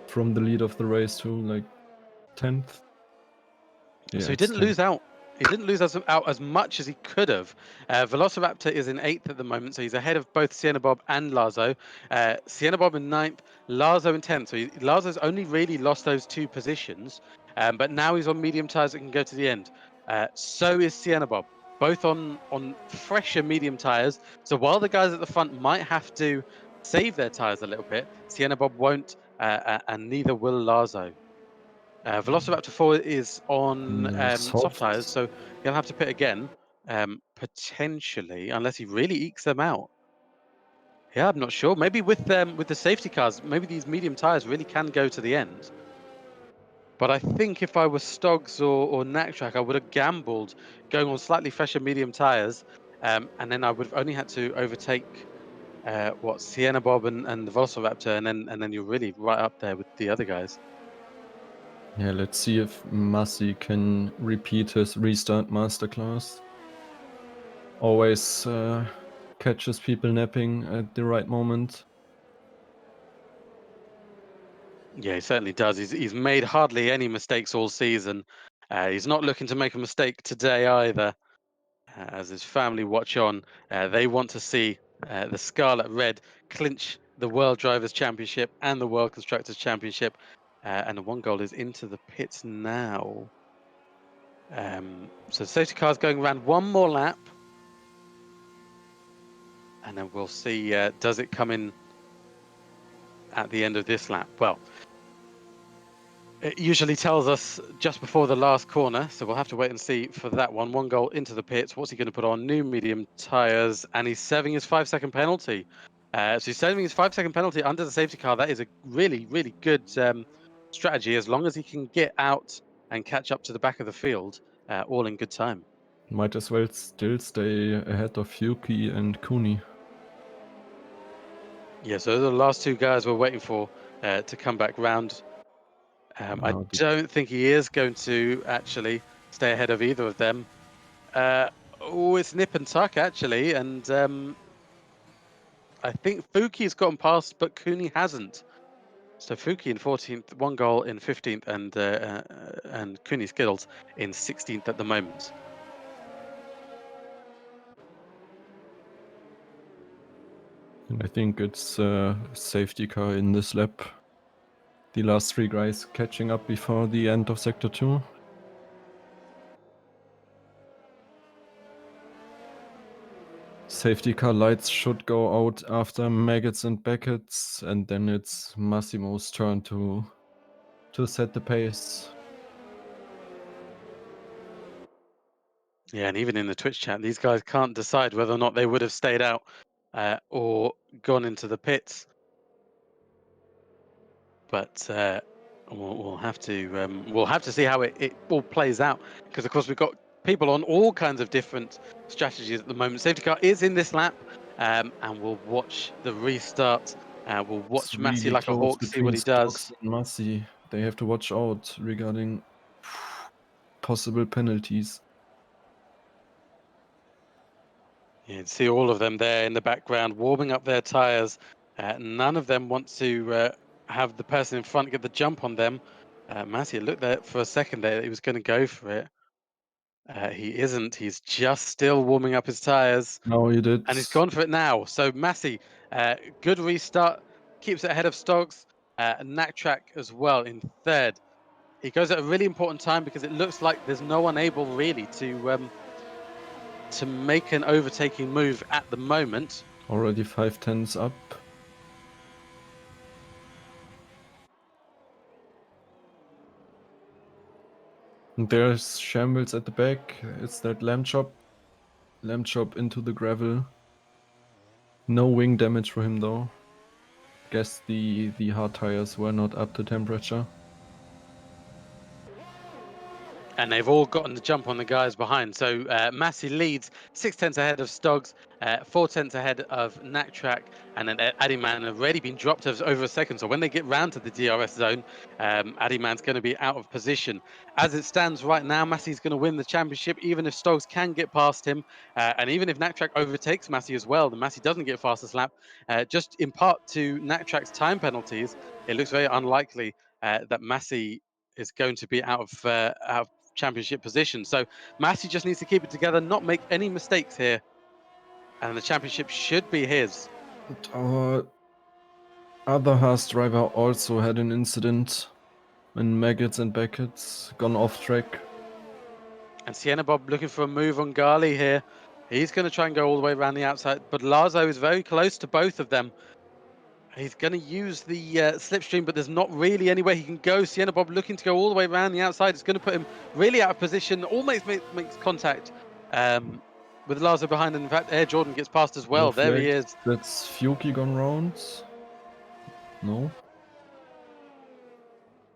from the lead of the race to like 10th. Yeah, So he it's didn't 10th. lose out. He didn't lose out as much as he could have. Velociraptor is in 8th at the moment, so he's ahead of both Sienna Bob and Lazo. Sienna Bob in 9th, Lazo in 10th. So Lazo's only really lost those 2 positions, but now he's on medium tires that can go to the end. So is Sienna Bob, both on fresher medium tires. So while the guys at the front might have to save their tires a little bit, Sienna Bob won't, and neither will Lazo. Velociraptor 4 is on soft tires, so he'll have to pit again, potentially, unless he really ekes them out. Yeah, I'm not sure. Maybe with the safety cars, maybe these medium tires really can go to the end. But I think if I was Stoggs or Naktrack, I would have gambled going on slightly fresher medium tyres, and then I would have only had to overtake Sienna Bob and the Velociraptor, and then you're really right up there with the other guys. Yeah, let's see if Massey can repeat his restart masterclass. Always catches people napping at the right moment. Yeah, he certainly does. He's made hardly any mistakes all season. He's not looking to make a mistake today either. As his family watch on, they want to see the Scarlet Red clinch the World Drivers' Championship and the World Constructors' Championship. And the one goal is into the pits now. So safety car's going around one more lap. And then we'll see, does it come in at the end of this lap? Well, it usually tells us just before the last corner, so we'll have to wait and see for that one. One goal into the pits. What's he going to put on? New medium tyres, and he's serving his 5-second penalty. So he's serving his 5-second penalty under the safety car. That is a really, really good strategy. As long as he can get out and catch up to the back of the field, all in good time. Might as well still stay ahead of Yuki and Kuni. Yeah, so those are the last two guys we're waiting for to come back round. I don't think he is going to actually stay ahead of either of them. It's nip and tuck actually, and I think Fuki's gotten past, but Cooney hasn't. So Fuki in 14th, one goal in 15th, and Cooney Skittles in 16th at the moment. And I think it's a safety car in this lap. The last three guys catching up before the end of Sector 2. Safety car lights should go out after Maggots and Beckett's, and then it's Massimo's turn to set the pace. Yeah, and even in the Twitch chat, these guys can't decide whether or not they would have stayed out or gone into the pits. But we'll have to see how it all plays out, because of course we've got people on all kinds of different strategies at the moment. Safety car is in this lap, and we'll watch the restart. We'll watch It's Massey really like a close hawk, see what between he Stokes does. and Massey. They have to watch out regarding possible penalties. You can see all of them there in the background warming up their tires. None of them want to have the person in front get the jump on them. Massey looked there for a second there, he was going to go for it. He isn't. He's just still warming up his tires. No, he did. And he's gone for it now. So Massey, good restart, keeps it ahead of Stokes. Naktrack as well in third. He goes at a really important time because it looks like there's no one able really to make an overtaking move at the moment. Already 5/10s up. And there's Shambles at the back. It's that lamb chop. Lamb chop into the gravel. No wing damage for him though. Guess the hard tires were not up to temperature. And they've all gotten the jump on the guys behind. So Massey leads 6/10 ahead of Stoggs, 4/10 ahead of Naktrack, and then Addyman have already been dropped over a second. So when they get round to the DRS zone, Addyman's going to be out of position. As it stands right now, Massey's going to win the championship, even if Stoggs can get past him. And even if Naktrack overtakes Massey as well, then Massey doesn't get fastest lap. Just in part to Naktrack's time penalties, it looks very unlikely that Massey is going to be out of championship position. So Massey just needs to keep it together, not make any mistakes here, and the championship should be his. And our other Haas driver also had an incident when Maggots and Beckett's gone off track. And Sienna Bob looking for a move on Gali here. He's going to try and go all the way around the outside, but Lazo is very close to both of them. He's going to use the slipstream, but there's not really anywhere he can go. Sienna Bob looking to go all the way around the outside. It's going to put him really out of position, almost makes contact with Lazo behind. And in fact, Air Jordan gets past as well. No There he flags. is. That's Fuki gone round. No.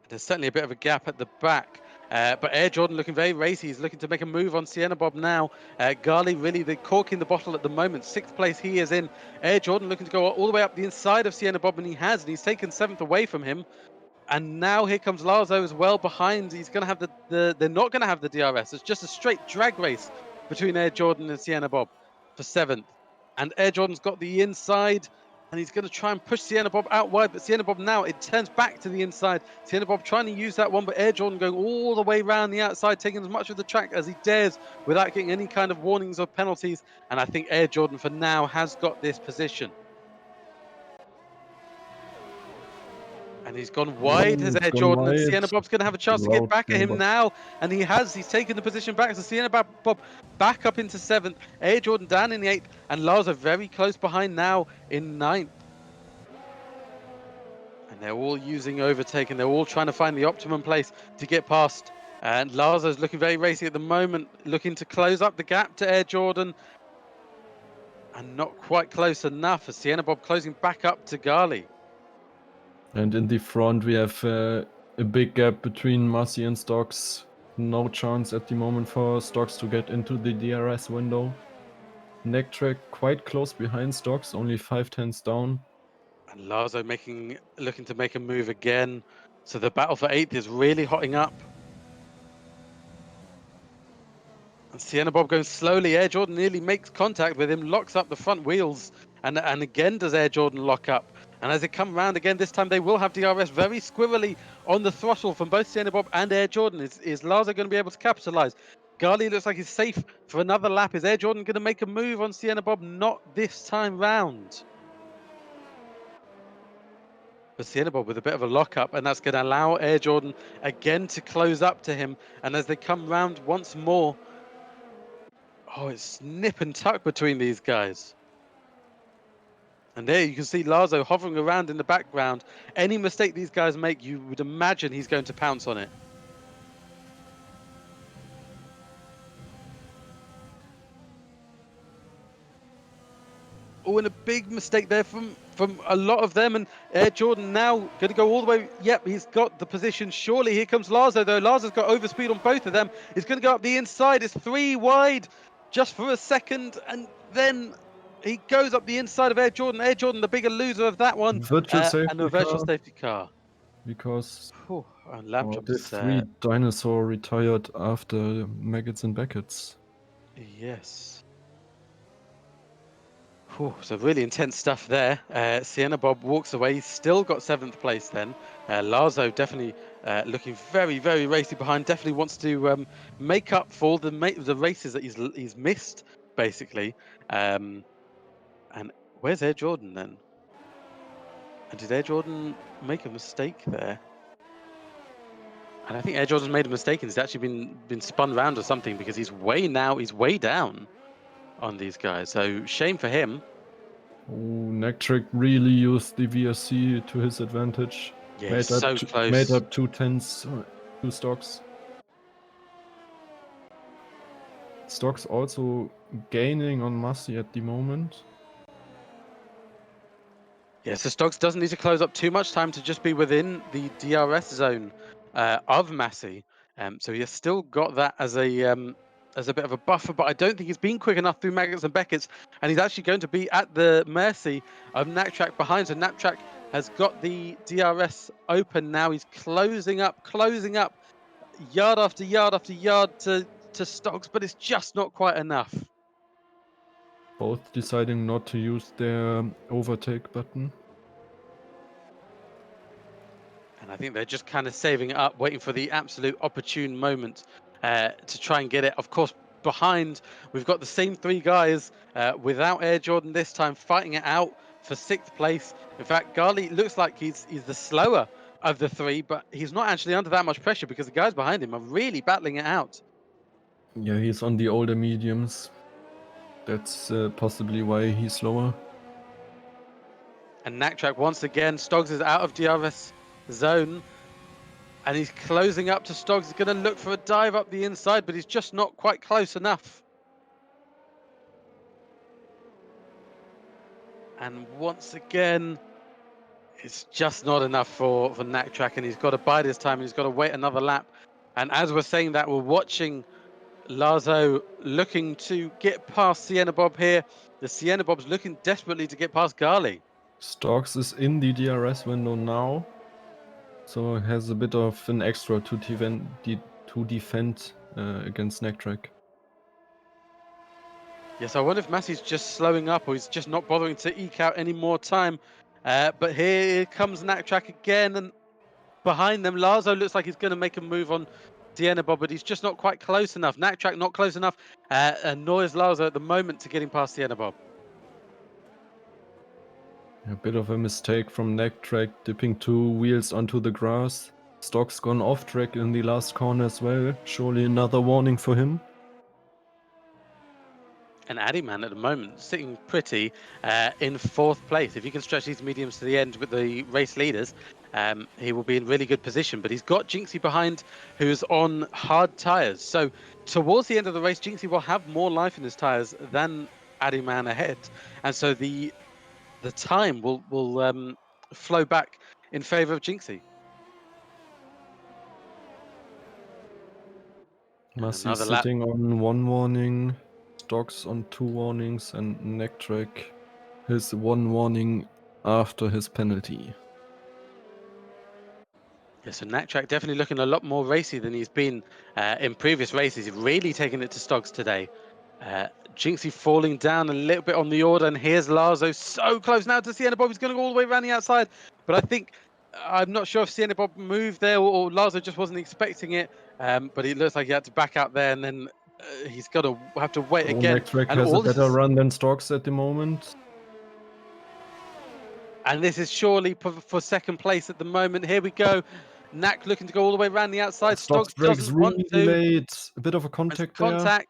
There's certainly a bit of a gap at the back. But Air Jordan looking very racy. He's looking to make a move on Sienna Bob now. Gali really the cork in the bottle at the moment. 6th place he is in. Air Jordan looking to go all the way up the inside of Sienna Bob, and he has, and he's taken 7th away from him. And now here comes Lazo as well behind. He's going to have they're not going to have the DRS. It's just a straight drag race between Air Jordan and Sienna Bob for 7th. And Air Jordan's got the inside, and he's going to try and push Sienna Bob out wide. But Sienna Bob now, it turns back to the inside. Sienna Bob trying to use that one, but Air Jordan going all the way around the outside, taking as much of the track as he dares without getting any kind of warnings or penalties. And I think Air Jordan for now has got this position. And he's gone wide, has It's Air gone Jordan, and wide. Sienna Bob's going to have a chance to get Loud back at Sienna him Bob. now. And he has. He's taken the position back. So Sienna Bob back up into 7th. Air Jordan down in the 8th. And Lazo very close behind now in 9th. And they're all using overtake, and they're all trying to find the optimum place to get past. And Lazo's looking very racy at the moment, looking to close up the gap to Air Jordan. And not quite close enough as Sienna Bob closing back up to Gali. And in the front, we have a big gap between Massey and Stocks. No chance at the moment for Stocks to get into the DRS window. Neck track quite close behind Stocks, only 5 tenths down. And Lazo looking to make a move again. So the battle for 8th is really hotting up. And Sienna Bob going slowly. Air Jordan nearly makes contact with him, locks up the front wheels, and again does Air Jordan lock up. And as they come round again, this time they will have DRS very squirrely on the throttle from both Sienna Bob and Air Jordan. Is Lazo going to be able to capitalize? Gali looks like he's safe for another lap. Is Air Jordan going to make a move on Sienna Bob? Not this time round. But Sienna Bob with a bit of a lockup, and that's going to allow Air Jordan again to close up to him. And as they come round once more, oh, it's nip and tuck between these guys. And there you can see Lazo hovering around in the background. Any mistake these guys make, you would imagine he's going to pounce on it. Oh, and a big mistake there from a lot of them. And Air Jordan now going to go all the way. Yep, he's got the position. Surely here comes Lazo, though. Lazo's got overspeed on both of them. He's going to go up the inside. It's 3 wide just for a second. And then he goes up the inside of Air Jordan. Air Jordan, the bigger loser of that one. Virtual And safety a virtual car, same car. because And Lamb the Chops. 3 dinosaur retired after Maggots and Beckett's. Yes. So really intense stuff there. Sienna Bob walks away. He's still got 7th place then. Lazo definitely looking very, very racy behind. Definitely wants to make up for the races that he's missed, basically. And where's Air Jordan then? And did Air Jordan make a mistake there? And I think Air Jordan's made a mistake and he's actually been spun round or something, because he's way down on these guys. So shame for him. Oh, Nectric really used the VSC to his advantage. Yeah, so close. Made up 2 tenths, 2 Stocks. Stocks also gaining on Massey at the moment. Yeah, so Stokes doesn't need to close up too much time to just be within the DRS zone of Massey. So he has still got that as a bit of a buffer, but I don't think he's been quick enough through Maggots and Beckett's, and he's actually going to be at the mercy of Naptrack behind. So Naptrack has got the DRS open now. He's closing up, yard after yard after yard to Stokes, but it's just not quite enough. Both deciding not to use their overtake button. And I think they're just kind of saving it up, waiting for the absolute opportune moment to try and get it. Of course, behind, we've got the same 3 guys without Air Jordan this time, fighting it out for 6th place. In fact, Gali looks like he's the slower of the 3, but he's not actually under that much pressure because the guys behind him are really battling it out. Yeah, he's on the older mediums. That's possibly why he's slower. And Naktrack once again, Stoggs is out of DRS zone. And he's closing up to Stoggs. He's going to look for a dive up the inside, but he's just not quite close enough. And once again, It's just not enough for Track, and he's got to bide his time, and he's got to wait another lap. And as we're saying that, we're watching Lazo looking to get past Sienna Bob here. The Sienna Bob's looking desperately to get past Gali. Stocks is in the DRS window now, so has a bit of an extra to defend against Track. Yes, I wonder if Massey's just slowing up, or he's just not bothering to eke out any more time. But here comes Track again, and behind them, Lazo looks like he's going to make a move on Sienna Bob, but he's just not quite close enough. Track not close enough, and nor is Lazo at the moment to getting past Sienna Bob. A bit of a mistake from Track, dipping 2 wheels onto the grass. Stock's gone off track in the last corner as well. Surely another warning for him. And Addyman at the moment sitting pretty in 4th place. If he can stretch these mediums to the end with the race leaders, he will be in really good position. But he's got Jinxie behind, who's on hard tyres. So towards the end of the race, Jinxie will have more life in his tyres than Addyman ahead, and so the time will flow back in favour of Jinxie. Massey sitting on 1 warning, Stocks on 2 warnings, and Track his 1 warning after his penalty. Yeah, so Track definitely looking a lot more racy than he's been in previous races. He's really taken it to Stoggs today. Jinxie falling down a little bit on the order, and here's Lazo so close now to Sienna Bob. He's going to go all the way around the outside, but I think I'm not sure if Sienna Bob moved there or Lazo just wasn't expecting it. But it looks like he had to back out there, and then he's got to have to wait again. Track and has a better run than Stocks at the moment. And this is surely for 2nd place at the moment. Here we go. Knack looking to go all the way around the outside. Stocks breaks really late. A bit of a contact there.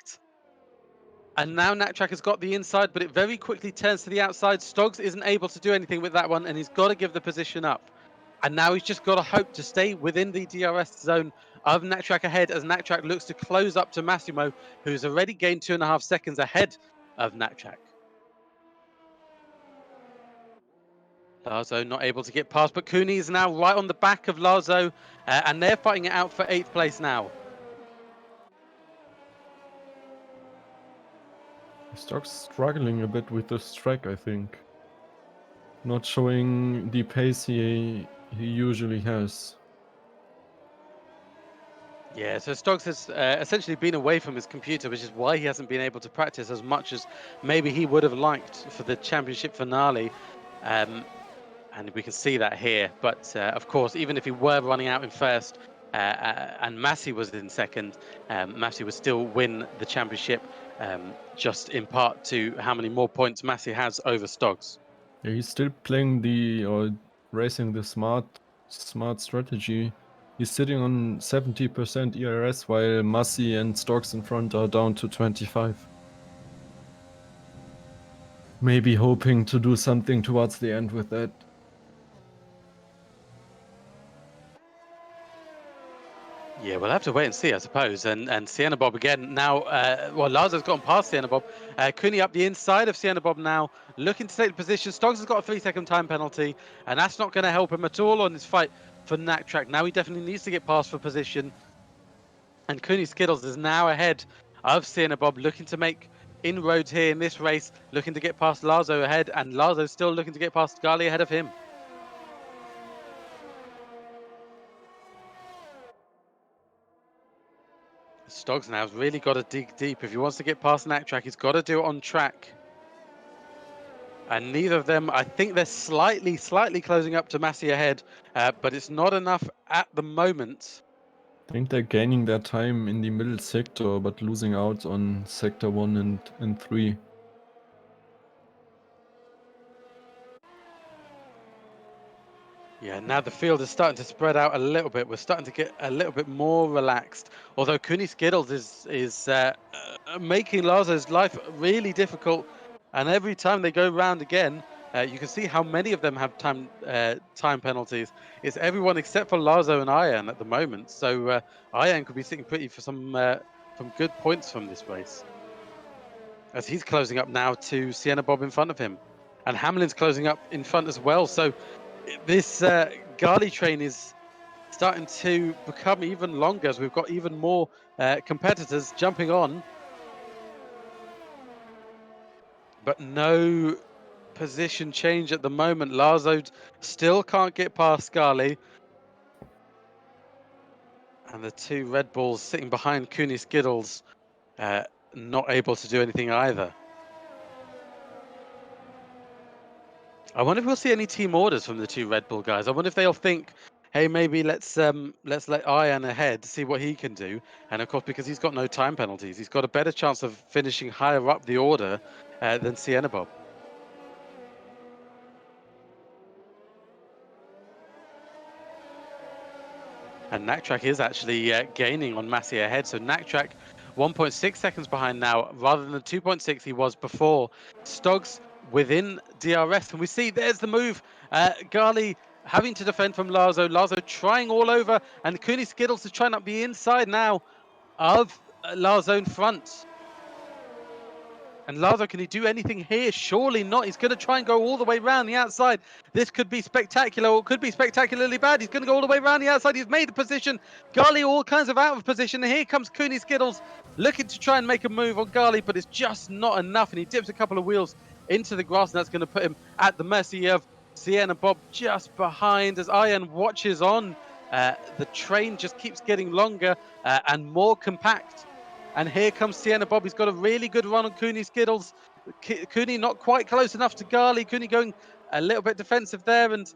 And now Track has got the inside, but it very quickly turns to the outside. Stoggs isn't able to do anything with that one, and he's got to give the position up. And now he's just got to hope to stay within the DRS zone of Track ahead, as Track looks to close up to Massimo, who's already gained 2.5 seconds ahead of Track. Lazo not able to get past, but Cooney is now right on the back of Lazo, and they're fighting it out for 8th place now. Stocks struggling a bit with this track, I think. Not showing the pace he usually has. Yeah, so Stocks has essentially been away from his computer, which is why he hasn't been able to practice as much as maybe he would have liked for the championship finale. And we can see that here. But of course, even if he were running out in 1st and Massey was in 2nd, Massey would still win the championship, just in part to how many more points Massey has over Stocks. Yeah, he's still playing or racing the smart strategy. He's sitting on 70% ERS, while Massey and Stocks in front are down to 25. Maybe hoping to do something towards the end with that. Yeah, we'll have to wait and see, I suppose. And Sienna Bob again now. Well, Lazo's gone past Sienna Bob. Cooney up the inside of Sienna Bob now, looking to take the position. Stoggs has got a 3-second time penalty, and that's not going to help him at all on his fight for Track. Now he definitely needs to get past for position. And Cooney Skittles is now ahead of Sienna Bob, looking to make inroads here in this race, looking to get past Lazo ahead, and Lazo still looking to get past Gali ahead of him. Stoggs now has really got to dig deep. If he wants to get past Track, he's got to do it on track. And neither of them, I think they're slightly closing up to Massey ahead, but it's not enough at the moment. I think they're gaining their time in the middle sector, but losing out on sector 1 and 3. Yeah, now the field is starting to spread out a little bit. We're starting to get a little bit more relaxed. Although Cooney Skittles is making Lazo's life really difficult, and every time they go round again, you can see how many of them have time penalties. It's everyone except for Lazo and Ian at the moment. So Ian could be sitting pretty for some good points from this race, as he's closing up now to Sienna Bob in front of him, and Hamlin's closing up in front as well. So This Gali train is starting to become even longer as we've got even more competitors jumping on, but no position change at the moment. Lazo still can't get past Gali, and the two Red Bulls sitting behind Cooney Skittles, not able to do anything either. I wonder if we'll see any team orders from the two Red Bull guys. I wonder if they'll think, hey, maybe let's let Ian ahead to see what he can do. And of course, because he's got no time penalties, he's got a better chance of finishing higher up the order than Sienna Bob. And Naktrack is actually gaining on Massey ahead. So Naktrack 1.6 seconds behind now, rather than the 2.6 he was before. Stoggs within DRS. And we see there's the move. Gali having to defend from Lazo. Lazo trying all over. And Cooney Skittles is trying to be inside now of Lazo in front. And Lazo, can he do anything here? Surely not. He's going to try and go all the way around the outside. This could be spectacular, or it could be spectacularly bad. He's going to go all the way around the outside. He's made the position. Gali all kinds of out of position. And here comes Cooney Skittles looking to try and make a move on Gali, but it's just not enough. And he dips a couple of wheels into the grass, and that's going to put him at the mercy of Sienna Bob just behind as Ian watches on. The train just keeps getting longer and more compact. And here comes Sienna Bob. He's got a really good run on Cooney Skittles. Cooney not quite close enough to Gali. Cooney going a little bit defensive there, and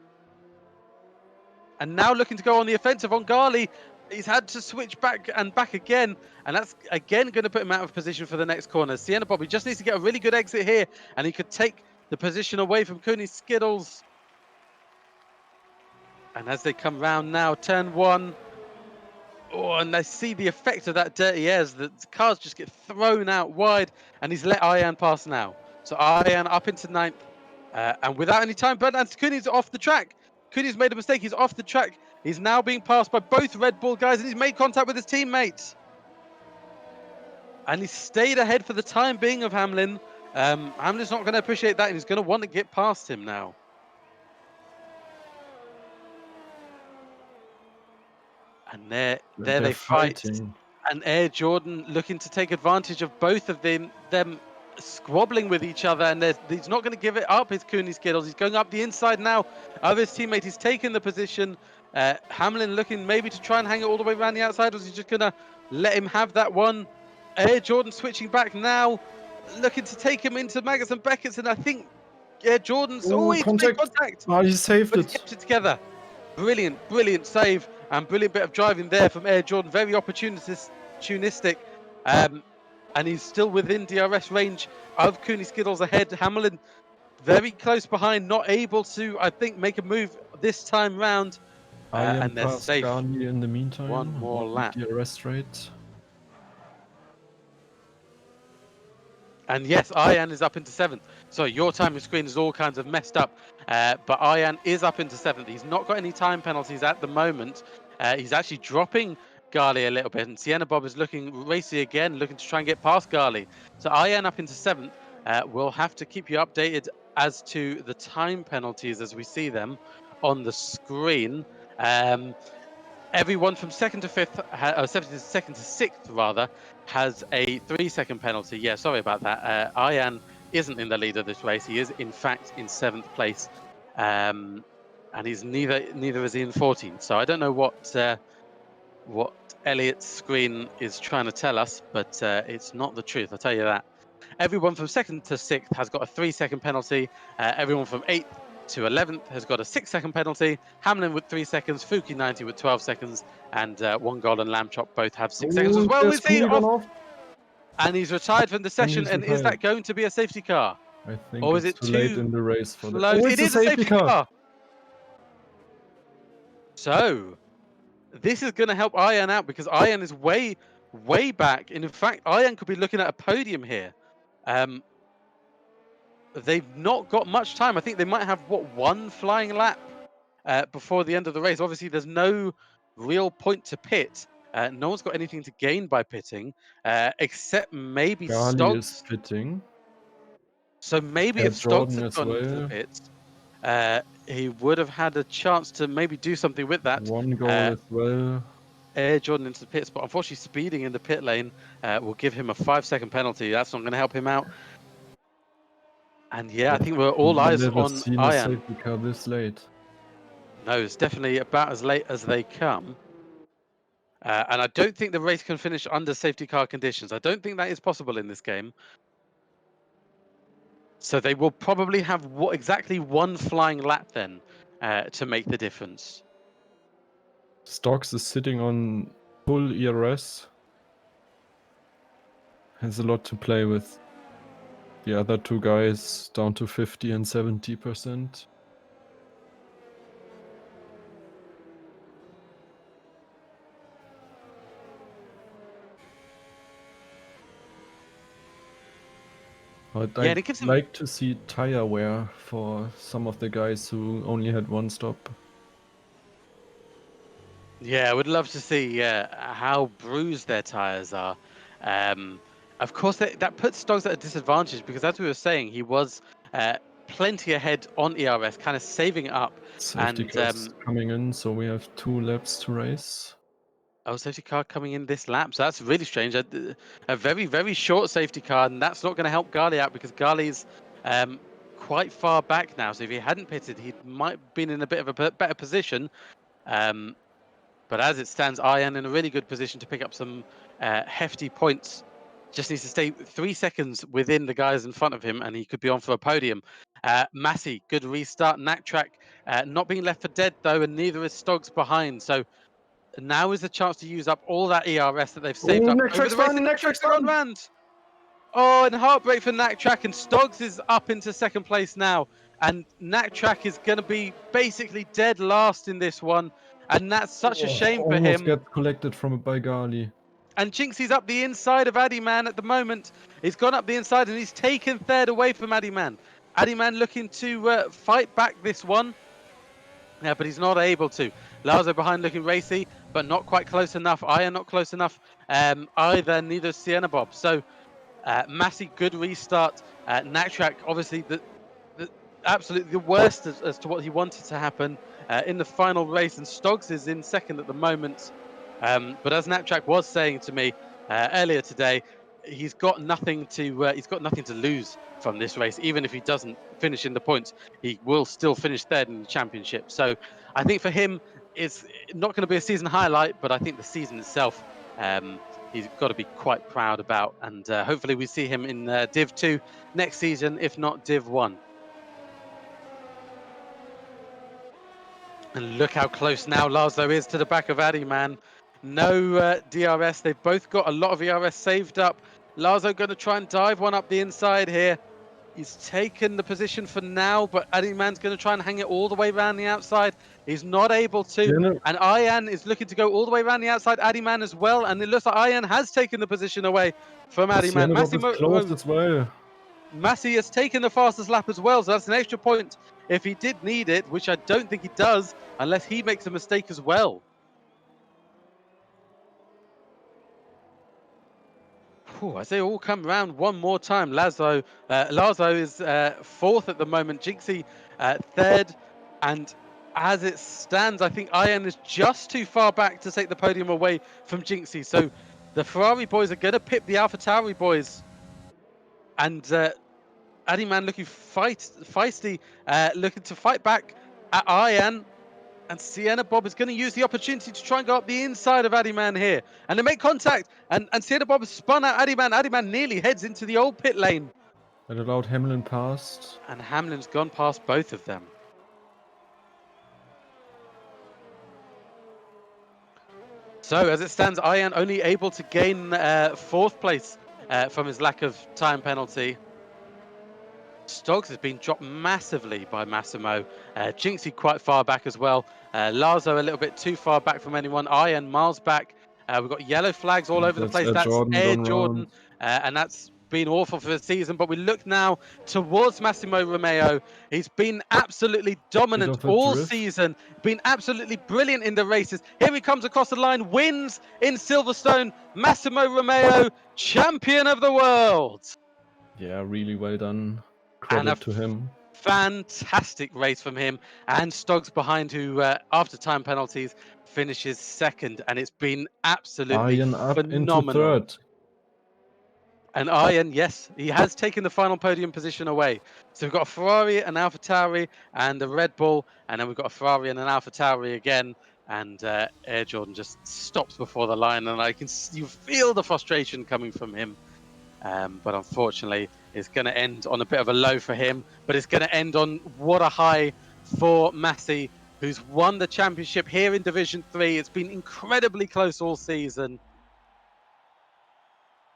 now looking to go on the offensive on Gali. He's had to switch back and back again, and that's again going to put him out of position for the next corner. Sienna Bob, he just needs to get a really good exit here, and he could take the position away from Cooney Skittles. And as they come round now, turn one. Oh, and I see the effect of that dirty air as the cars just get thrown out wide, and he's let Ian pass now. So Ian up into ninth, and without any time, but Cooney's off the track. Cooney's made a mistake. He's off the track. He's now being passed by both Red Bull guys, and he's made contact with his teammates. And he's stayed ahead for the time being of Hamlin. Hamlin's not going to appreciate that, and he's going to want to get past him now. And there they fight. And Air Jordan looking to take advantage of both of them squabbling with each other. And he's not going to give it up, his Cooney Skittles. He's going up the inside now of his teammate. He's taken the position. Hamlin looking maybe to try and hang it all the way around the outside. Or is he just going to let him have that one? Air Jordan switching back now, looking to take him into Maggotts and Beckett's. And I think Air Jordan's... he's made contact. Oh, he saved it. He kept it together. Brilliant save and brilliant bit of driving there from Air Jordan. Very opportunistic, and he's still within DRS range of Cooney Skittles ahead. Hamlin very close behind, not able to, I think, make a move this time round. And they're safe. In the meantime, one more lap. DRS rate. And yes, Ian is up into 7th. So your timing screen is all kinds of messed up. But Ian is up into 7th. He's not got any time penalties at the moment. He's actually dropping Gali a little bit. And Sienna Bob is looking racy again, looking to try and get past Gali. So Ian up into 7th. We'll have to keep you updated as to the time penalties as we see them on the screen. Everyone from 2nd to 5th, 2nd to 6th rather, has a 3-second penalty. Yeah, sorry about that. Ian isn't in the lead of this race. He is in fact in 7th place, and he's neither is he in 14th. So I don't know what Elliot's screen is trying to tell us, but it's not the truth. I'll tell you that. Everyone from 2nd to 6th has got a 3-second penalty. Everyone from 8th to 11th has got a 6-second penalty. Hamlin with 3 seconds, Fuki 90 with 12 seconds, and One Goal and Lamb Chop both have 6 seconds as well. Is he off? And he's retired from the session. And is that going to be a safety car? I think or is it too late in the race for that. Oh, it is a safety car. So this is going to help Ian out because Ian is way back. And in fact, Ian could be looking at a podium here. They've not got much time. I think they might have, one flying lap before the end of the race. Obviously, there's no real point to pit. No one's got anything to gain by pitting, except maybe Gali Stoggs is pitting. So maybe if Stoggs had gone to the pits, he would have had a chance to maybe do something with that. One goal as well. Air Jordan into the pits, but unfortunately speeding in the pit lane will give him a 5-second penalty. That's not going to help him out. And yeah, I think we're all eyes Never on seen a Ian. safety car this late. No, it's definitely about as late as they come. And I don't think the race can finish under safety car conditions. I don't think that is possible in this game. So they will probably have exactly one flying lap then to make the difference. Stocks is sitting on full ERS. Has a lot to play with. The other two guys down to 50 and 70%. I'd Yeah, and it gives him like to see tire wear for some of the guys who only had one stop. Yeah, I would love to see how bruised their tires are. Of course, that puts Stoggs at a disadvantage because, as we were saying, he was plenty ahead on ERS, kind of saving it up. Safety And cars coming in, so we have 2 laps to race. safety car coming in this lap, so that's really strange. A very, very short safety car, and that's not going to help Gali out because Gali's quite far back now. So if he hadn't pitted, he might have been in a bit of a better position. But as it stands, Ian in a really good position to pick up some hefty points. Just needs to stay 3 seconds within the guys in front of him, and he could be on for a podium. Massey, good restart. Knack not being left for dead, though, and neither is Stoggs behind. So now is the chance to use up all that ERS that they've saved up over the race. And Knack's gone round. Oh, and heartbreak for Knack, and Stoggs is up into second place now. And Knack is going to be basically dead last in this one. And that's such a shame for Almost him. gets collected from by Gali. And Jinxie's up the inside of Addyman at the moment. He's gone up the inside and he's taken third away from Addyman. Addyman looking to fight back this one. Yeah, but he's not able to. Lazo behind looking racy, but not quite close enough. Aya not close enough either, neither Sienna Bob. So Massey, good restart. Knack obviously absolutely the worst as to what he wanted to happen in the final race, and Stoggs is in second at the moment. But as Knack was saying to me earlier today, he's got nothing to lose from this race. Even if he doesn't finish in the points, he will still finish third in the championship. So I think for him, it's not going to be a season highlight, but I think the season itself, he's got to be quite proud about. And hopefully we see him in Div 2 next season, if not Div 1. And look how close now Lazo is to the back of Addyman. No DRS. They've both got a lot of ERS saved up. Lazo going to try and dive one up the inside here. He's taken the position for now, but Addyman's going to try and hang it all the way around the outside. He's not able to. Yeah, no. And Ian is looking to go all the way around the outside. Addyman as well. And it looks like Ian has taken the position away from Addyman. Close as well. Massey has taken the fastest lap as well, so that's an extra point if he did need it, which I don't think he does, unless he makes a mistake as well. As they all come round one more time, Lazo is fourth at the moment, Jinxie third, and as it stands, I think Ian is just too far back to take the podium away from Jinxie. So the Ferrari boys are going to pip the AlphaTauri boys, and Addyman looking feisty, looking to fight back at Ian. And Sienna Bob is going to use the opportunity to try and go up the inside of Addyman here. And they make contact. And Sienna Bob has spun out Addyman. Addyman nearly heads into the old pit lane. That allowed Hamlin past. And Hamlin's gone past both of them. So as it stands, Ian only able to gain fourth place from his lack of time penalty. Stoggs has been dropped massively by Massimo. Jinxie quite far back as well. Lazo a little bit too far back from anyone. Ian miles back. We've got yellow flags all over the place. That's Air Jordan. And that's been awful for the season. But we look now towards Massimo Romeo. He's been absolutely dominant all season. Been absolutely brilliant in the races. Here he comes across the line. Wins in Silverstone. Massimo Romeo, champion of the world. Yeah, really well done. Credit to him. Fantastic race from him, and Stoggs behind, who after time penalties finishes second, and it's been absolutely Arjen up into phenomenal. third. And Arjen, yes, he has taken the final podium position away. So we've got a Ferrari, an AlphaTauri, and a Red Bull, and then we've got a Ferrari and an AlphaTauri again. And Air Jordan just stops before the line, and you feel the frustration coming from him. But unfortunately, it's going to end on a bit of a low for him. But it's going to end on what a high for Massey, who's won the championship here in Division 3. It's been incredibly close all season.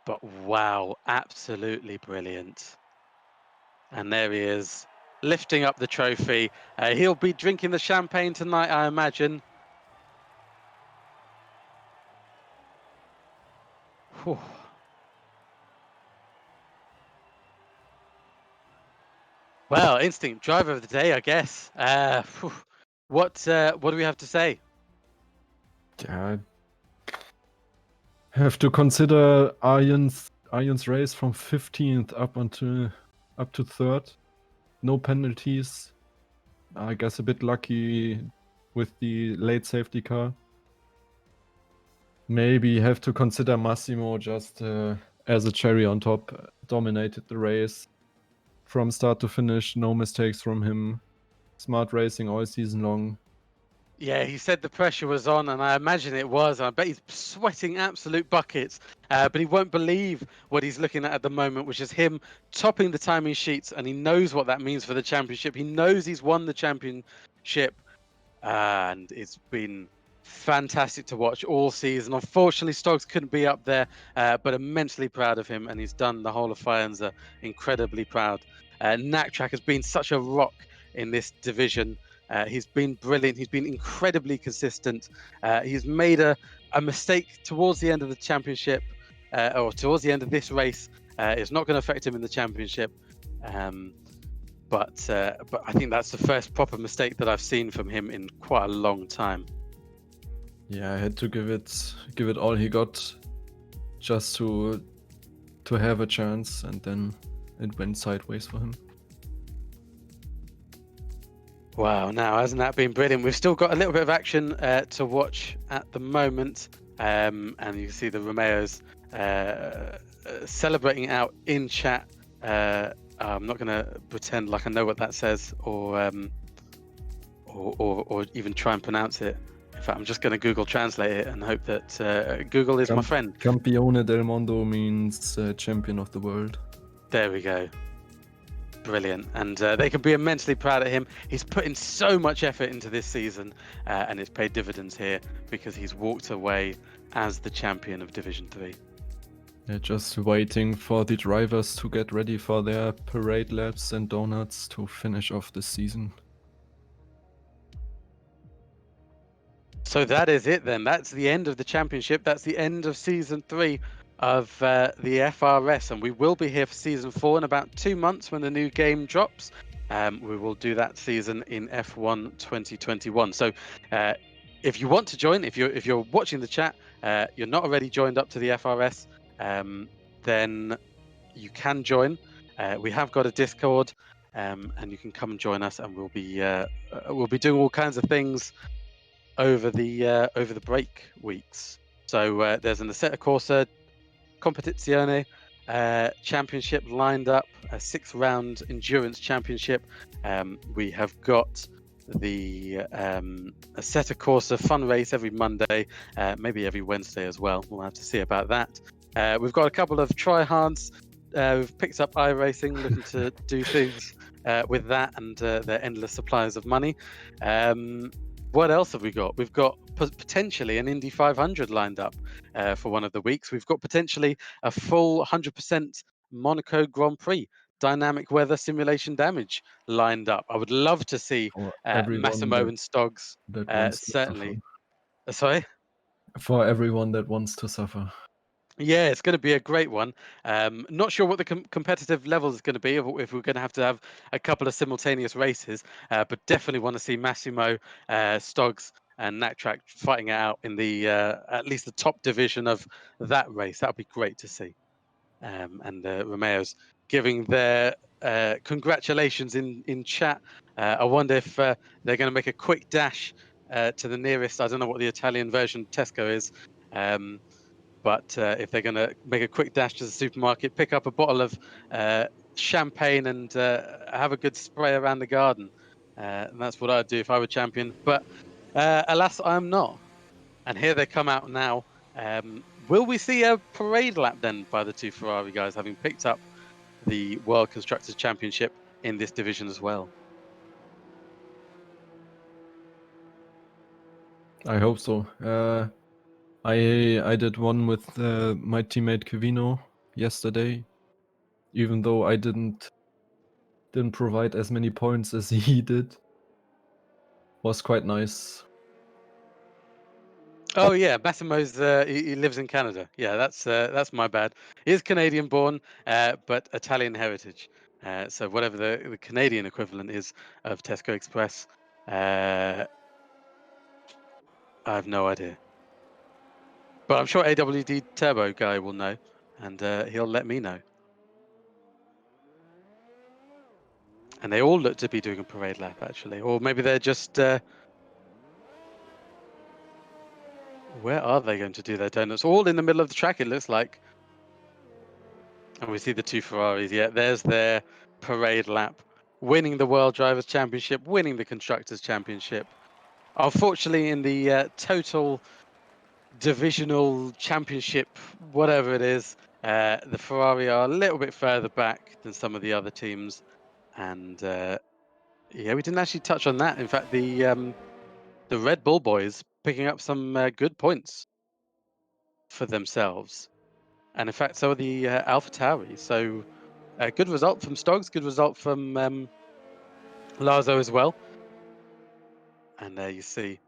But wow, absolutely brilliant. And there he is, lifting up the trophy. He'll be drinking the champagne tonight, I imagine. Whew. Well, Instinct driver of the day, I guess. What do we have to say? Yeah, have to consider Arjen's race from 15th up to third. No penalties. I guess a bit lucky with the late safety car. Maybe have to consider Massimo just as a cherry on top. Dominated the race from start to finish. No mistakes from him. Smart racing all season long. Yeah, he said the pressure was on, and I imagine it was. I bet he's sweating absolute buckets, but he won't believe what he's looking at the moment, which is him topping the timing sheets, and he knows what that means for the championship. He knows he's won the championship, and it's been fantastic to watch all season. Unfortunately, Stokes couldn't be up there, but immensely proud of him, and he's done the whole of Faenza incredibly proud. Naktrack has been such a rock in this division. He's been brilliant. He's been incredibly consistent. He's made a mistake towards the end of the championship, or towards the end of this race. It's not going to affect him in the championship. But I think that's the first proper mistake that I've seen from him in quite a long time. Yeah, I had to give it all he got just to have a chance, and then it went sideways for him. Wow, now hasn't that been brilliant? We've still got a little bit of action to watch at the moment, and you can see the Romeos celebrating out in chat. I'm not going to pretend like I know what that says, or even try and pronounce it. In fact, I'm just going to Google Translate it and hope that Google is my friend. Campione del Mondo means champion of the world. There we go. Brilliant. And they can be immensely proud of him. He's put in so much effort into this season, and it's paid dividends here because he's walked away as the champion of Division 3. Yeah, just waiting for the drivers to get ready for their parade laps and donuts to finish off the season. So that is it then. That's the end of the championship. That's the end of Season 3 of the FRS. And we will be here for Season 4 in about 2 months when the new game drops. We will do that season in F1 2021. So if you want to join, if you're watching the chat, you're not already joined up to the FRS, then you can join. We have got a Discord, and you can come and join us, and we'll be doing all kinds of things over the break weeks. So there's an Assetto Corsa Competizione championship lined up, a 6-round endurance championship. We have got the Assetto Corsa fun race every Monday, maybe every Wednesday as well. We'll have to see about that. We've got a couple of tryhards. We've picked up iRacing, looking to do things with that and their endless supplies of money. What else have we got? We've got potentially an Indy 500 lined up for one of the weeks. We've got potentially a full 100% Monaco Grand Prix dynamic weather simulation damage lined up. I would love to see Massimo and Stoggs. Certainly. Sorry? For everyone that wants to suffer. Yeah, it's going to be a great one. Not sure what the competitive level is going to be, if we're going to have a couple of simultaneous races, but definitely want to see Massimo, Stoggs, and Naktrack fighting it out in the at least the top division of that race. That would be great to see. And Romeo's giving their congratulations in chat. I wonder if they're going to make a quick dash to the nearest. I don't know what the Italian version of Tesco is, but if they're going to make a quick dash to the supermarket, pick up a bottle of champagne and have a good spray around the garden. And that's what I'd do if I were champion. But alas, I'm not. And here they come out now. Will we see a parade lap then by the two Ferrari guys, having picked up the World Constructors' Championship in this division as well? I hope so. I did one with my teammate Kevino yesterday, even though I didn't provide as many points as he did. Was quite nice. Oh yeah, Massimo's he lives in Canada. Yeah, that's my bad. He is Canadian born, but Italian heritage. So whatever the Canadian equivalent is of Tesco Express, I have no idea. But I'm sure AWD Turbo guy will know, and he'll let me know. And they all look to be doing a parade lap actually, or maybe they're just. Where are they going to do their donuts? All in the middle of the track, it looks like. And we see the two Ferraris. Yeah, there's their parade lap, winning the World Drivers' Championship, winning the Constructors' Championship. Unfortunately, in the total divisional championship, whatever it is, the Ferrari are a little bit further back than some of the other teams. And yeah, we didn't actually touch on that. In fact, the Red Bull boys picking up some good points for themselves. And in fact, so are the AlphaTauri. So good result from Stokes, good result from Lazo as well. And there you see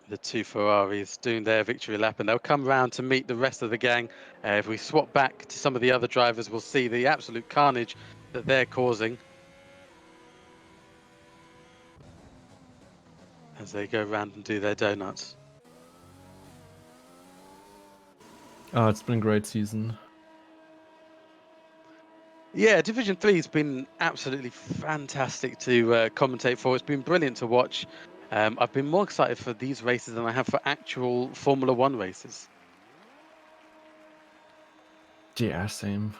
the two Ferraris doing their victory lap, and they'll come round to meet the rest of the gang. If we swap back to some of the other drivers, we'll see the absolute carnage that they're causing as they go round and do their donuts. It's been a great season. Yeah, Division 3 has been absolutely fantastic to commentate for. It's been brilliant to watch. I've been more excited for these races than I have for actual Formula One races. Yeah, same.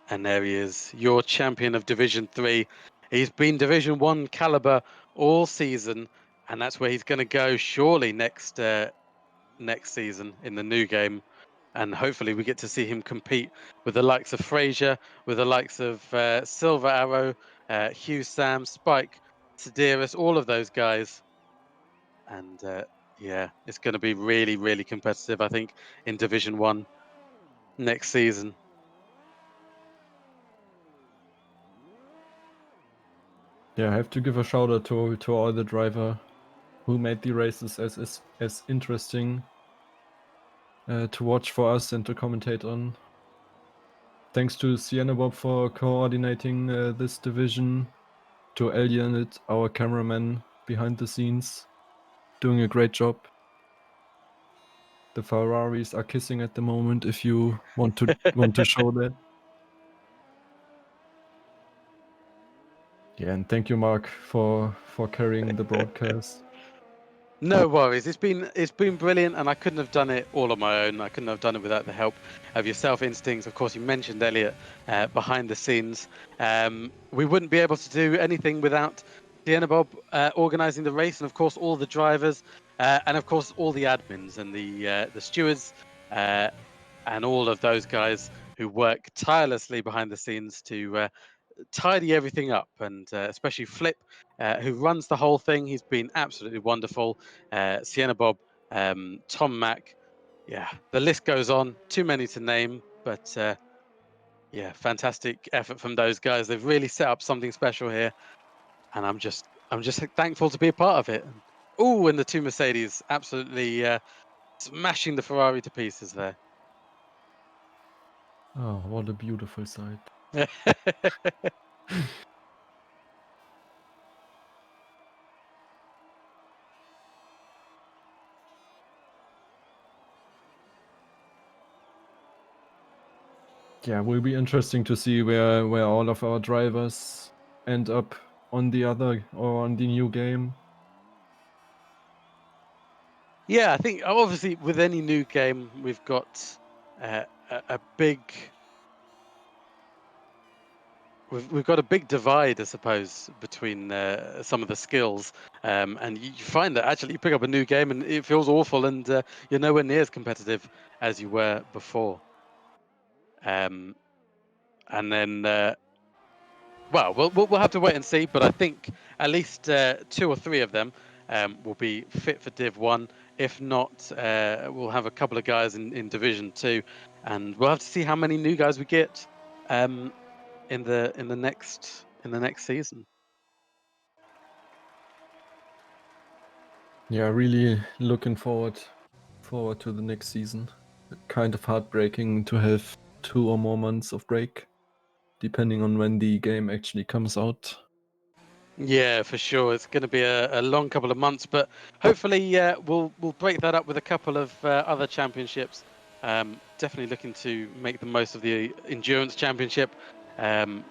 And there he is, your champion of Division 3. He's been Division 1 caliber all season, and that's where he's going to go surely next season in the new game. And hopefully we get to see him compete with the likes of Fraser, with the likes of Silver Arrow, Hugh Sam, Spike, Sedaris, all of those guys. And yeah, it's going to be really, really competitive, I think, in Division 1 next season. Yeah, I have to give a shout out to all the driver who made the races as interesting to watch for us and to commentate on. Thanks to Sienna Bob for coordinating this division, to Elliot, our cameraman behind the scenes, doing a great job. The Ferraris are kissing at the moment. If you want to show that. Yeah, and thank you, Mark, for carrying the broadcast. No worries. It's been brilliant, and I couldn't have done it all on my own. I couldn't have done it without the help of yourself, Instincts. Of course, you mentioned Elliot behind the scenes. We wouldn't be able to do anything without Deanna Bob organising the race, and of course all the drivers, and of course all the admins and the stewards, and all of those guys who work tirelessly behind the scenes to tidy everything up, and especially Flip, who runs the whole thing. He's been absolutely wonderful. Sienna Bob, Tom Mack, yeah, the list goes on. Too many to name, but yeah, fantastic effort from those guys. They've really set up something special here, and I'm just thankful to be a part of it. Oh, and the two Mercedes absolutely smashing the Ferrari to pieces there. Oh, what a beautiful sight. Yeah, will be interesting to see where all of our drivers end up on the other or on the new game. Yeah, I think obviously with any new game, we've got a big we've got a big divide, I suppose, between some of the skills, and you find that actually you pick up a new game and it feels awful, and you're nowhere near as competitive as you were before. Um, and then, well, we'll have to wait and see. But I think at least two or three of them will be fit for Div One. If not, we'll have a couple of guys in Division Two, and we'll have to see how many new guys we get um, in the next season. Yeah, really looking forward to the next season. Kind of heartbreaking to have 2 or more months of break, depending on when the game actually comes out. Yeah, for sure. It's going to be a long couple of months, but hopefully we'll break that up with a couple of other championships. Definitely looking to make the most of the endurance championship, and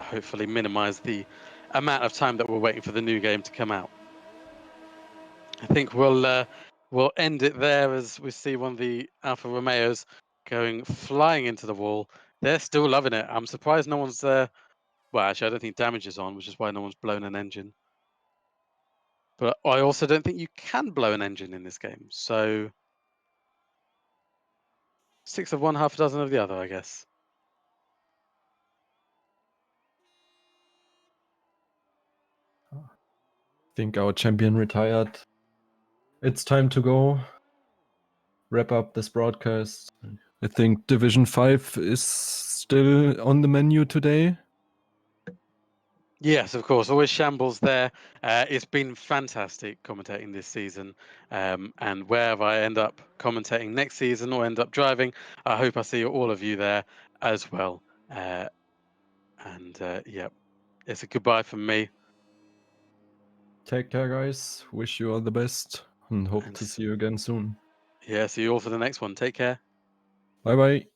hopefully minimize the amount of time that we're waiting for the new game to come out. I think we'll end it there as we see one of the Alfa Romeos going flying into the wall. They're still loving it. I'm surprised no one's well, actually, I don't think damage is on, which is why no one's blown an engine. But I also don't think you can blow an engine in this game. So 6 of one, half a dozen of the other, I guess. I think our champion retired. It's time to go. Wrap up this broadcast. I think Division 5 is still on the menu today. Yes, of course. Always shambles there. It's been fantastic commentating this season. And wherever I end up commentating next season or end up driving, I hope I see all of you there as well. Yeah, it's a goodbye from me. Take care, guys. Wish you all the best and hope And to see you again soon. yeah, see you all for the next one. Take care. Bye bye.